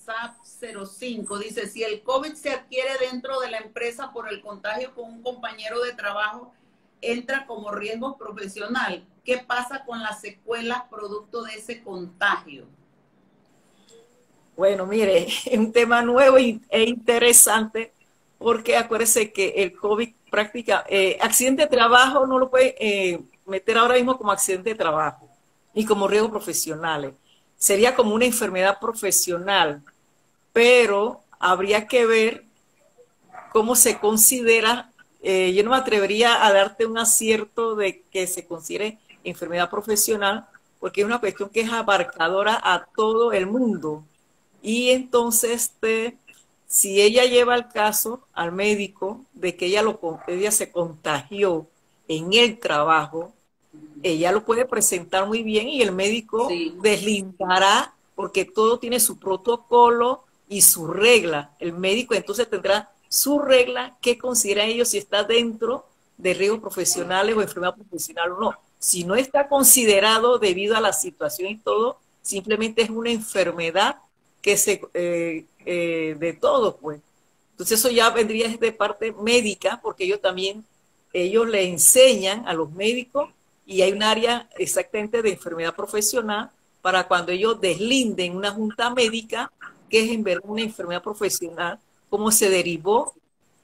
SAP05, dice, si el COVID se adquiere dentro de la empresa por el contagio con un compañero de trabajo, entra como riesgo profesional. ¿Qué pasa con las secuelas producto de ese contagio? bueno, mire, es un tema nuevo e interesante, porque acuérdese que el COVID práctica, accidente de trabajo no lo puede meter ahora mismo como accidente de trabajo, ni como riesgo profesional. Sería como una enfermedad profesional, pero habría que ver cómo se considera. Yo no me atrevería a darte un acierto de que se considere enfermedad profesional, porque es una cuestión que es abarcadora a todo el mundo. Y entonces, si ella lleva el caso al médico de que ella se contagió en el trabajo, ella lo puede presentar muy bien y el médico Sí. deslindará, porque todo tiene su protocolo y su regla. El médico entonces tendrá su regla que considera ellos si está dentro de riesgos profesionales o enfermedad profesional o no. Si no está considerado debido a la situación y todo, simplemente es una enfermedad que de todo, pues. Entonces eso ya vendría de parte médica, porque ellos le enseñan a los médicos, y hay un área exactamente de enfermedad profesional para cuando ellos deslinden una junta médica, que es en verdad una enfermedad profesional, cómo se derivó,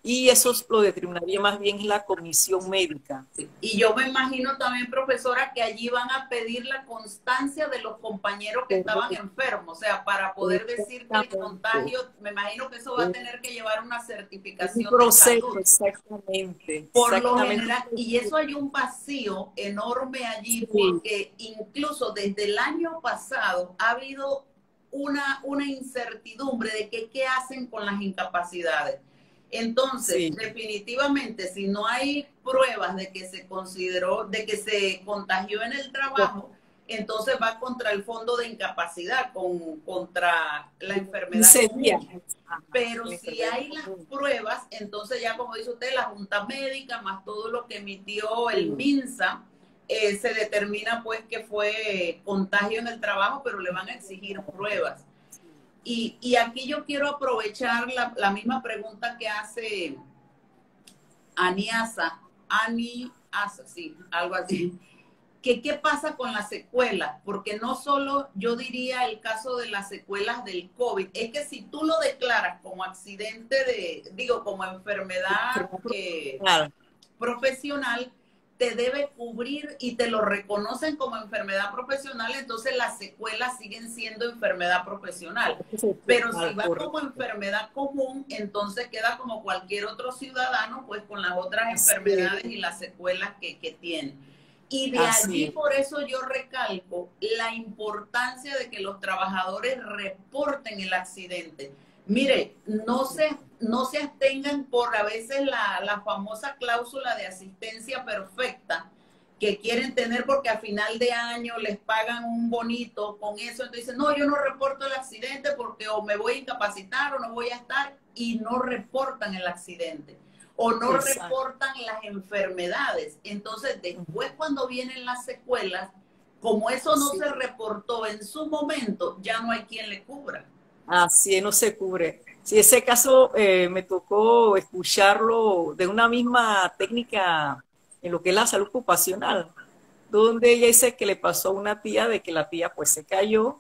y eso lo determinaría más bien la comisión médica. Y yo me imagino también, profesora, que allí van a pedir la constancia de los compañeros que estaban enfermos, o sea, para poder decir que el contagio, me imagino que eso va a tener que llevar una Un certificación de proceso, salud. exactamente, Por lo exactamente. general, y eso hay un vacío enorme allí, Sí, porque incluso desde el año pasado ha habido una incertidumbre de que qué hacen con las incapacidades. Entonces, sí. definitivamente, si no hay pruebas de que se consideró, de que se contagió en el trabajo, entonces va contra el fondo de incapacidad, contra la enfermedad 15 días. común. Ajá, Pero la si enfermedad hay las común. pruebas, entonces ya como dice usted, la Junta Médica, más todo lo que emitió el Sí. MINSA, se determina pues que fue contagio en el trabajo, pero le van a exigir pruebas. Y aquí yo quiero aprovechar la misma pregunta que hace Aniasa, Aniasa, sí, algo así. ¿Qué pasa con las secuelas? Porque no solo yo diría el caso de las secuelas del COVID, es que si tú lo declaras como accidente como enfermedad Claro, profesional, te debe cubrir y te lo reconocen como enfermedad profesional, entonces las secuelas siguen siendo enfermedad profesional. Pero si va como correcto. enfermedad común, entonces queda como cualquier otro ciudadano, pues con las otras Así es, enfermedades y las secuelas que tiene. Y de así allí es. por eso yo recalco la importancia de que los trabajadores reporten el accidente. Mire, no se abstengan por a veces la famosa cláusula de asistencia perfecta que quieren tener porque a final de año les pagan un bonito con eso. Entonces dicen, no, yo no reporto el accidente porque o me voy a incapacitar o no voy a estar, y no reportan el accidente o no Exacto. reportan las enfermedades. Entonces, después cuando vienen las secuelas, como eso no Sí. se reportó en su momento, ya no hay quien le cubra. Así es, no se cubre. Sí, ese caso me tocó escucharlo de una misma técnica en lo que es la salud ocupacional, donde ella dice que le pasó a una tía de que la tía pues se cayó,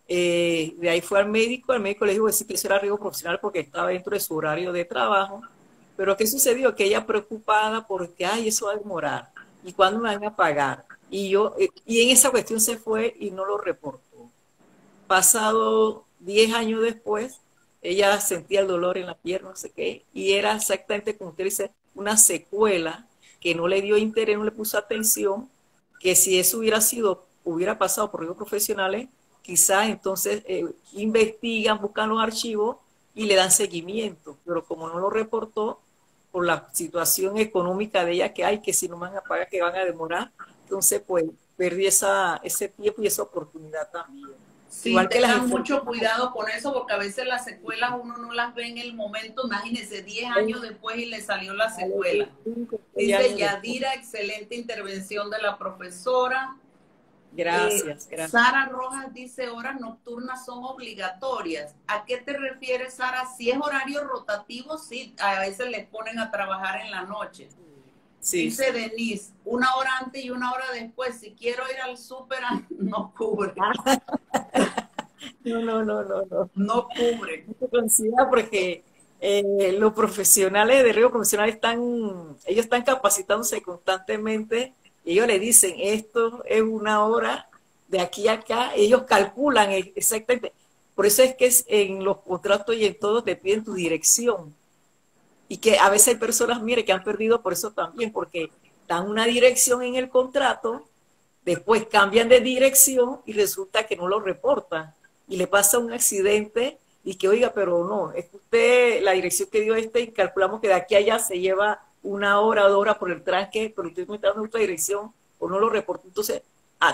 de ahí fue al médico le dijo que eso era riesgo profesional porque estaba dentro de su horario de trabajo, pero ¿qué sucedió? Que ella preocupada porque, ay, eso va a demorar, ¿y cuándo me van a pagar? Y en esa cuestión se fue y no lo reportó. Pasado 10 años después, ella sentía el dolor en la pierna, no sé qué, y era exactamente como usted dice, una secuela que no le dio interés, no le puso atención, que si eso hubiera pasado por riesgos profesionales, quizás entonces investigan, buscan los archivos y le dan seguimiento, pero como no lo reportó por la situación económica de ella que hay, que si no van a pagar, que van a demorar, entonces pues perdí ese tiempo y esa oportunidad también. Sí, Igual que las tengan mucho enfermedades. cuidado con eso porque a veces las secuelas uno no las ve en el momento, imagínense 10 años después y le salió la secuela. 6 Dice años después. Yadira, excelente intervención de la profesora. Gracias, gracias. Sara Rojas dice, horas nocturnas son obligatorias. ¿A qué te refieres, Sara? Si es horario rotativo, sí, a veces les ponen a trabajar en la noche. Sí, Dice sí. Denise, 1 hora antes y 1 hora después. Si quiero ir al súper, no cubre. No, no, no, no, no. No cubre. No se considera porque los profesionales de riesgo profesional ellos están capacitándose constantemente y ellos le dicen, esto es 1 hora de aquí a acá, ellos calculan exactamente. Por eso es que en los contratos y en todos te piden tu dirección. Y que a veces hay personas, mire, que han perdido por eso también, porque dan una dirección en el contrato, después cambian de dirección y resulta que no lo reportan. Y le pasa un accidente y que, oiga, pero no, es que usted, la dirección que dio y calculamos que de aquí a allá se lleva 1 hora o 2 horas por el tranque, pero usted me está dando otra dirección o no lo reportó. Entonces,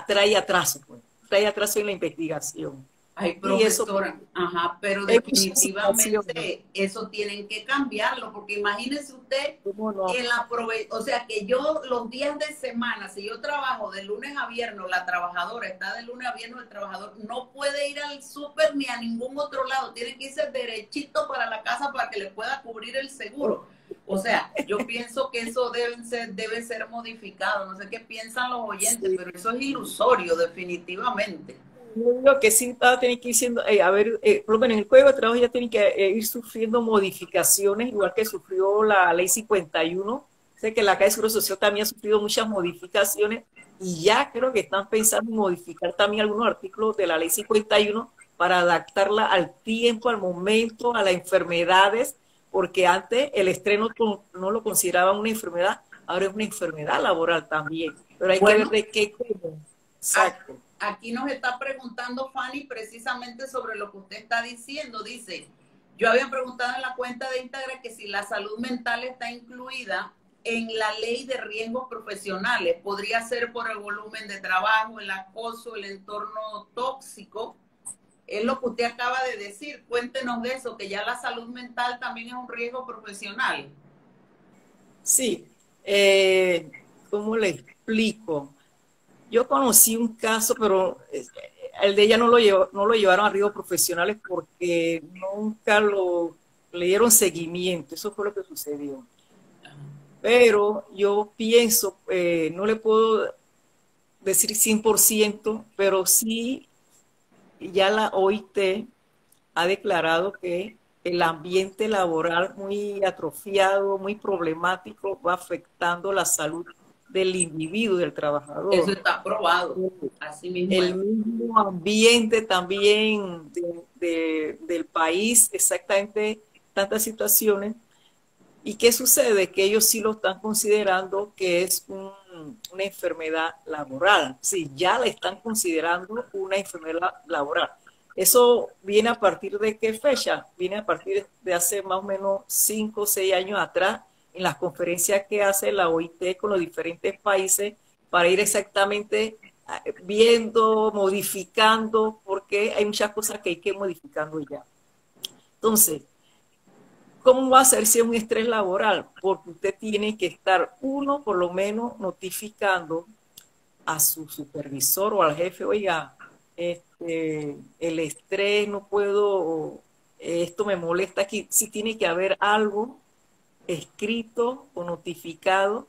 trae atraso, pues, trae atraso en la investigación. Ay, Y eso pues, profesora, ajá, pero es muchas situaciones. definitivamente eso tienen que cambiarlo, porque imagínese usted ¿Cómo no? o sea, que yo los días de semana, si yo trabajo de lunes a viernes, la trabajadora está de lunes a viernes, el trabajador no puede ir al súper ni a ningún otro lado, tiene que irse derechito para la casa para que le pueda cubrir el seguro. O sea, yo pienso que eso debe ser modificado, no sé qué piensan los oyentes, Sí. pero eso es ilusorio, definitivamente. Yo digo que sí va a tener que ir siendo, a ver, por lo menos en el Código de Trabajo ya tiene que ir sufriendo modificaciones, igual que sufrió la Ley 51. Sé que la Caja de Seguro Social también ha sufrido muchas modificaciones y ya creo que están pensando en modificar también algunos artículos de la Ley 51 para adaptarla al tiempo, al momento, a las enfermedades, porque antes el estrés no lo consideraban una enfermedad, ahora es una enfermedad laboral también, pero hay que ver Bueno, de qué cómo. Exacto. aquí nos está preguntando Fanny precisamente sobre lo que usted está diciendo. Dice, yo había preguntado en la cuenta de Instagram que si la salud mental está incluida en la ley de riesgos profesionales. Podría ser por el volumen de trabajo, el acoso, el entorno tóxico. Es lo que usted acaba de decir. Cuéntenos de eso, que ya la salud mental también es un riesgo profesional. Sí, ¿cómo le explico? Yo conocí un caso, pero el de ella no lo llevaron a riesgos profesionales porque nunca le dieron seguimiento. Eso fue lo que sucedió. Pero yo pienso, no le puedo decir 100%, pero sí ya la OIT ha declarado que el ambiente laboral muy atrofiado, muy problemático, va afectando la salud del individuo, del Eso trabajador. está probado. Así mismo El es. mismo ambiente también del país, exactamente tantas situaciones. ¿Y qué sucede? Que ellos sí lo están considerando que es una enfermedad laboral. Sí, ya la están considerando una enfermedad laboral. Eso viene a partir de qué fecha? Viene a partir de hace más o menos 5 o 6 años atrás, en las conferencias que hace la OIT con los diferentes países para ir exactamente viendo, modificando, porque hay muchas cosas que hay que ir modificando ya. Entonces, ¿cómo va a ser si es un estrés laboral? Porque usted tiene que estar, uno, por lo menos, notificando a su supervisor o al jefe, oiga, el estrés, no puedo, esto me molesta aquí. Sí tiene que haber algo escrito o notificado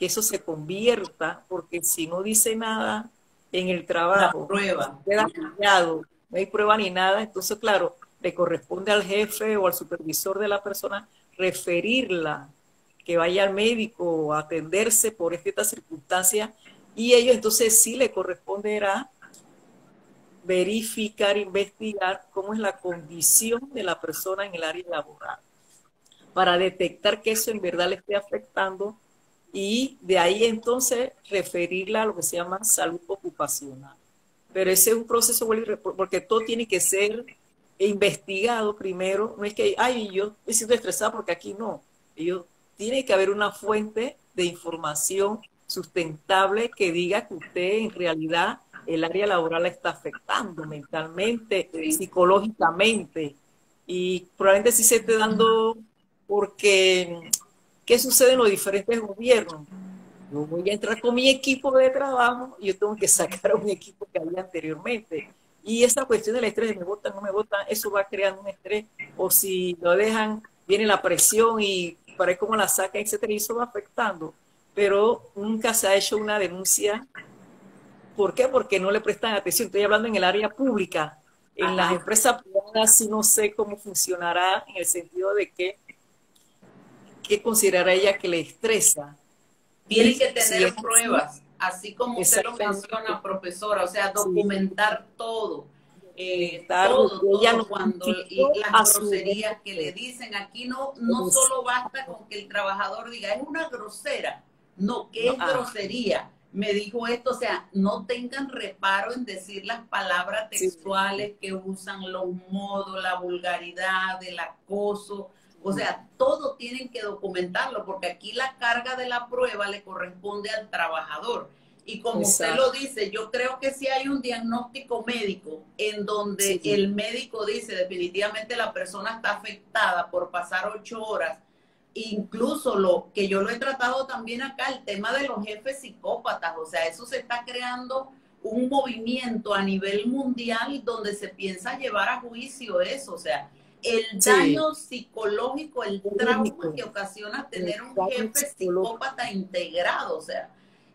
que eso se convierta, porque si no dice nada en el La trabajo, prueba. queda callado, no hay prueba ni nada, entonces claro, le corresponde al jefe o al supervisor de la persona referirla, que vaya al médico a atenderse por esta circunstancia, y ellos entonces sí le corresponderá verificar, investigar cómo es la condición de la persona en el área laboral, para detectar que eso en verdad le esté afectando y de ahí entonces referirla a lo que se llama salud ocupacional. Pero ese es un proceso, porque todo tiene que ser investigado primero. No es que, ay, yo me siento estresada porque aquí no. Tiene que haber una fuente de información sustentable que diga que usted en realidad el área laboral la está afectando mentalmente, Sí. psicológicamente, y probablemente sí se esté dando porque, ¿qué sucede en los diferentes gobiernos? Yo voy a entrar con mi equipo de trabajo y yo tengo que sacar a un equipo que había anteriormente. Y esa cuestión del estrés, de me votan, no me votan, eso va creando un estrés. O si lo dejan, viene la presión y para ver cómo la sacan, etcétera, y eso va afectando. Pero nunca se ha hecho una denuncia. ¿Por qué? Porque no le prestan atención. Estoy hablando en el área pública. En las Ajá. empresas privadas sí no sé cómo funcionará en el sentido de que qué considerará ella que le estresa. Tienen Y que si tener es así, pruebas, así como usted lo exactamente, menciona, profesora, o sea, sí, documentar todo, comentar lo todo, que ella todo, cuando notificó las a su groserías que le jefe. dicen aquí no solo basta con que el trabajador diga, es una grosera, no, ¿qué No, es grosería? Me dijo esto, o sea, no tengan reparo en decir las palabras sí, textuales que usan, los modos, la vulgaridad, el acoso, o sí, sea, todo tienen que documentarlo porque aquí la carga de la prueba le corresponde al trabajador. Y como usted lo exacto, dice, yo creo que si hay un diagnóstico médico en donde sí, el médico dice definitivamente la persona está afectada por pasar 8 horas, incluso lo que yo lo he tratado también acá, el tema de los jefes psicópatas, o sea, eso se está creando un movimiento a nivel mundial donde se piensa llevar a juicio eso, o sea, el sí, daño psicológico, el trauma único, que ocasiona el tener un daño jefe psicológico, psicópata integrado, o sea,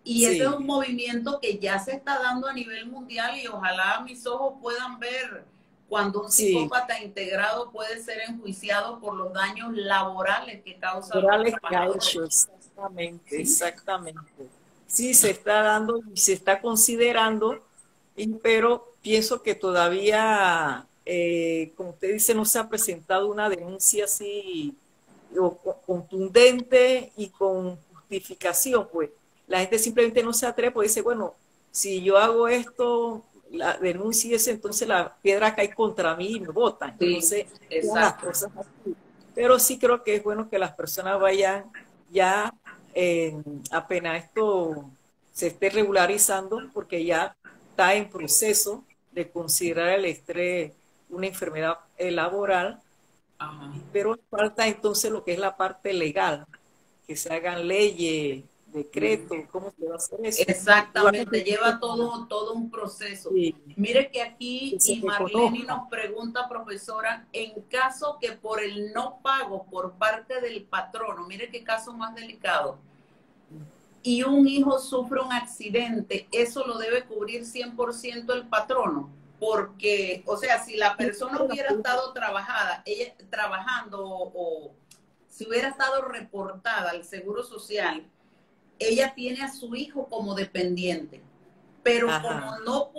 y ese es sí, un movimiento que ya se está dando a nivel mundial y ojalá mis ojos puedan ver cuando un sí, psicópata integrado puede ser enjuiciado por los daños laborales que causa a los morales que ha trabajadores. hecho, exactamente, ¿Sí? exactamente. Sí, se está dando y se está considerando, pero pienso que todavía, como usted dice, no se ha presentado una denuncia así contundente y con justificación, pues la gente simplemente no se atreve, porque dice, bueno, si yo hago esto, la denuncia es, entonces la piedra cae contra mí y me votan. Sí, Entonces, todas las exacto. cosas así. Pero sí creo que es bueno que las personas vayan ya, apenas esto se esté regularizando, porque ya está en proceso de considerar el estrés una enfermedad laboral, Ajá. pero falta entonces lo que es la parte legal, que se hagan leyes, decretos, cómo se va a hacer eso. Exactamente, Igualmente, lleva todo un proceso. sí, Mire que aquí, que se y Marlene reconozca. nos pregunta, profesora, en caso que por el no pago por parte del patrono, mire qué caso más delicado, y un hijo sufre un accidente, eso lo debe cubrir 100% el patrono, porque, o sea, si la persona hubiera estado trabajando o si hubiera estado reportada al Seguro Social, ella tiene a su hijo como dependiente, pero como Ajá. no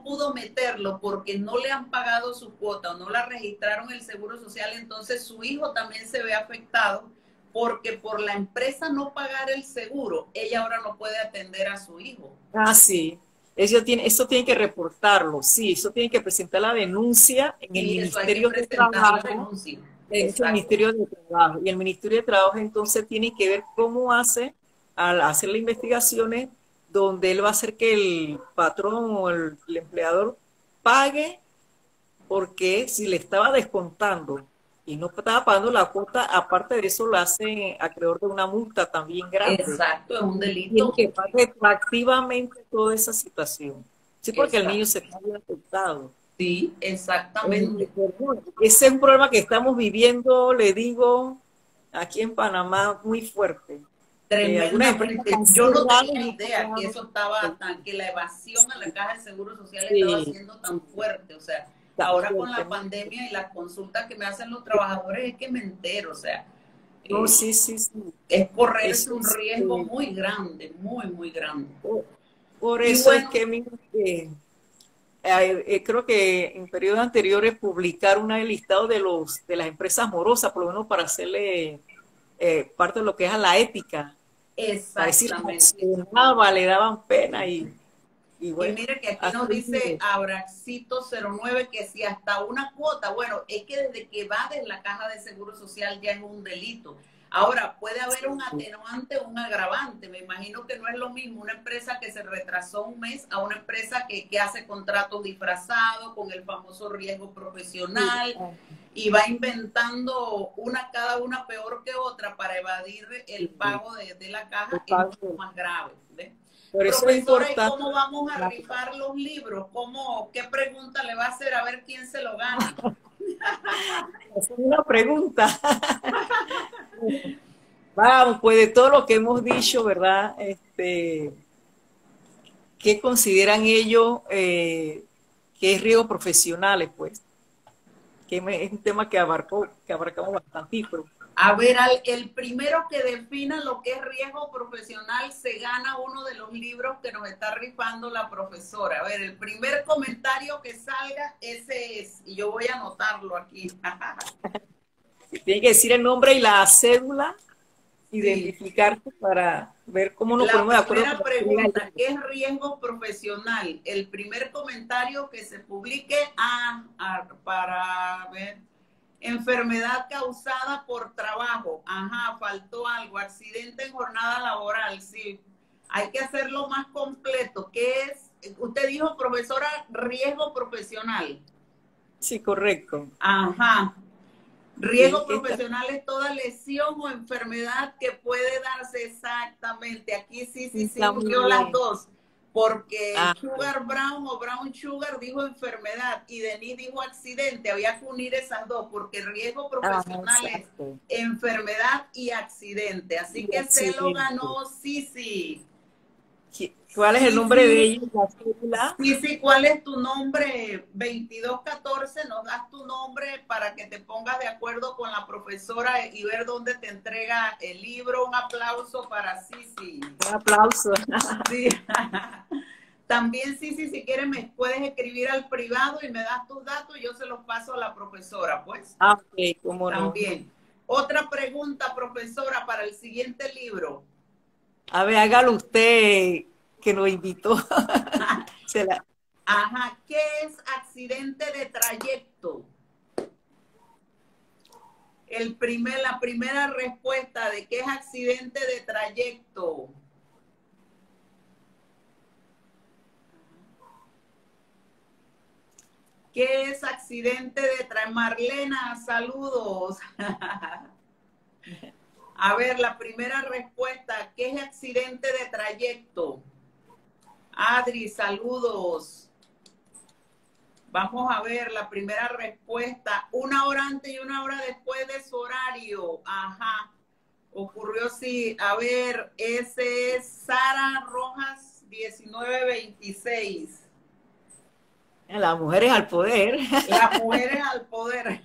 pudo meterlo porque no le han pagado su cuota o no la registraron en el Seguro Social, entonces su hijo también se ve afectado porque por la empresa no pagar el seguro, ella ahora no puede atender a su hijo. Ah, sí. Eso tiene que reportarlo, sí, eso tiene que presentar la denuncia en el Y eso hay que Ministerio de presentar la Trabajo, denuncia. en ese Exacto. Ministerio de Trabajo. Y el Ministerio de Trabajo entonces tiene que ver cómo hace al hacer las investigaciones, donde él va a hacer que el patrón o el empleador pague, porque si le estaba descontando y no estaba pagando la cuota, aparte de eso lo hacen acreedor de una multa también grande. Exacto, es un Tiene delito. que pagar retroactivamente toda esa situación. Sí, porque el niño Exacto. se está bien afectado. Sí, exactamente. Ese es un problema que estamos viviendo, le digo, aquí en Panamá muy fuerte. Algunas empresas Tremendamente. han Yo no cerrado tenía y han idea que cerrado. eso estaba tan, que la evasión a la Caja de Seguro Social estaba Sí, siendo tan fuerte. O sea, tan ahora con fuerte, la ¿no? pandemia y las consultas que me hacen los trabajadores es que me entero. O sea, No, eh, sí, sí, sí. es correrse Eso un es, riesgo muy grande, muy, muy grande. por Y eso es bueno, que mira, creo que en periodos anteriores publicar un listado de las empresas morosas, por lo menos para hacerle parte de lo que es a la ética, para decir, exactamente. accionaba, le daban pena y Y bueno, mire que aquí nos así dice Abraxito09 que si hasta una cuota, bueno, es que desde que va de la caja de seguro social ya es un delito. Ahora, puede haber un atenuante o un agravante. Me imagino que no es lo mismo una empresa que se retrasó un mes a una empresa que hace contratos disfrazados con el famoso riesgo profesional y va inventando cada una peor que otra para evadir el pago de la caja. Es mucho más grave. ¿Ves? por eso es Profesora, ¿y importante. cómo vamos a rifar los libros? ¿Qué pregunta le va a hacer a ver quién se lo gana? Esa es una pregunta. Vamos, pues de todo lo que hemos dicho, ¿verdad? ¿Qué consideran ellos que es riesgos profesionales, pues? Es un tema que abarcamos bastante, pero A ver, el primero que defina lo que es riesgo profesional se gana uno de los libros que nos está rifando la profesora. A ver, el primer comentario que salga, ese es. Y yo voy a anotarlo aquí. tiene que decir el nombre y la cédula, Sí. identificarte para ver cómo nos La ponemos de acuerdo primera para que llegue pregunta, allá. ¿qué es riesgo profesional? El primer comentario que se publique para ver. Enfermedad causada por trabajo. Ajá, faltó algo. Accidente en jornada laboral. Sí. Hay que hacerlo más completo. ¿Qué es? Usted dijo, profesora, riesgo profesional. Sí, correcto. Ajá. Riesgo Tienes que estar. profesional es toda lesión o enfermedad que puede darse exactamente. Aquí sí, unió las También. dos. Porque Ah, Sugar Brown o Brown Sugar dijo enfermedad y Denise dijo accidente. Había que unir esas dos porque riesgo profesional es exacto. enfermedad y accidente. Así Y que se lo accidente. ganó Sisi. ¿Cuál es el nombre de Sisi, ellos? La cédula. sí, sí, ¿cuál es tu nombre? 2214, nos das tu nombre para que te pongas de acuerdo con la profesora y ver dónde te entrega el libro. Un aplauso para Sisi. Un aplauso. Sí. También, Sisi, si quieres me puedes escribir al privado y me das tus datos y yo se los paso a la profesora, pues. Ah, ok, cómo no. También. Otra pregunta, profesora, para el siguiente libro. A ver, hágalo usted que nos invitó. Se la- Ajá, ¿qué es accidente de trayecto? La primera respuesta de qué es accidente de trayecto. ¿Qué es accidente de trayecto? Marlena, saludos. A ver, la primera respuesta, ¿qué es accidente de trayecto? Adri, saludos. Vamos a ver la primera respuesta. 1 hora antes y 1 hora después de su horario. Ajá. Ocurrió sí. A ver, ese es Sara Rojas 1926. Las mujeres al poder. Las mujeres al poder.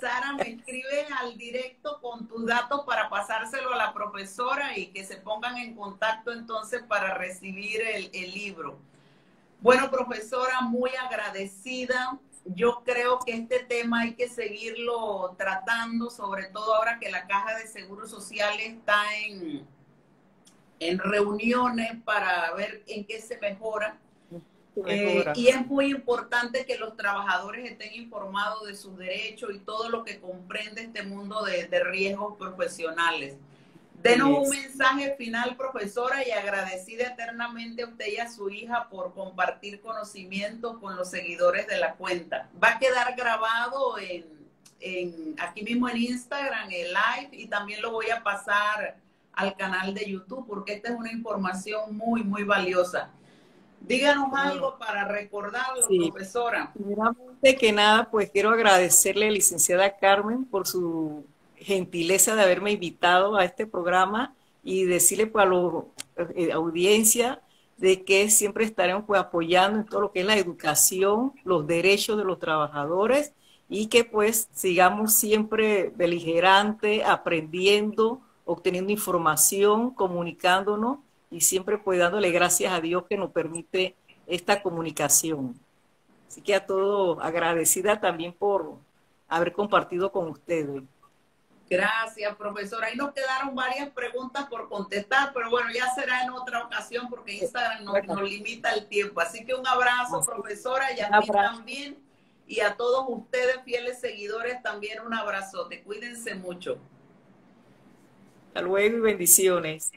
Sara, me escribe al directo con tus datos para pasárselo a la profesora y que se pongan en contacto entonces para recibir el libro. Bueno, profesora, muy agradecida. Yo creo que este tema hay que seguirlo tratando, sobre todo ahora que la Caja de Seguro Social está en reuniones para ver en qué se mejora. Mejora. Y es muy importante que los trabajadores estén informados de sus derechos y todo lo que comprende este mundo de riesgos profesionales. Denos un mensaje final, profesora, y agradecida eternamente a usted y a su hija por compartir conocimiento con los seguidores de la cuenta. Va a quedar grabado aquí mismo en Instagram, el live, y también lo voy a pasar al canal de YouTube, porque esta es una información muy, muy valiosa. Díganos algo para recordarlo, Sí, profesora. primeramente que nada, pues quiero agradecerle, licenciada Carmen, por su gentileza de haberme invitado a este programa y decirle pues a la audiencia de que siempre estaremos pues apoyando en todo lo que es la educación, los derechos de los trabajadores y que pues sigamos siempre beligerantes, aprendiendo, obteniendo información, comunicándonos y siempre pues dándole gracias a Dios que nos permite esta comunicación. Así que a todos agradecida también por haber compartido con ustedes. Gracias, profesora. Ahí nos quedaron varias preguntas por contestar, pero bueno, ya será en otra ocasión porque Instagram nos limita el tiempo. Así que un abrazo, profesora, y a ti también. Y a todos ustedes, fieles seguidores, también un abrazote. Cuídense mucho. Hasta luego y bendiciones.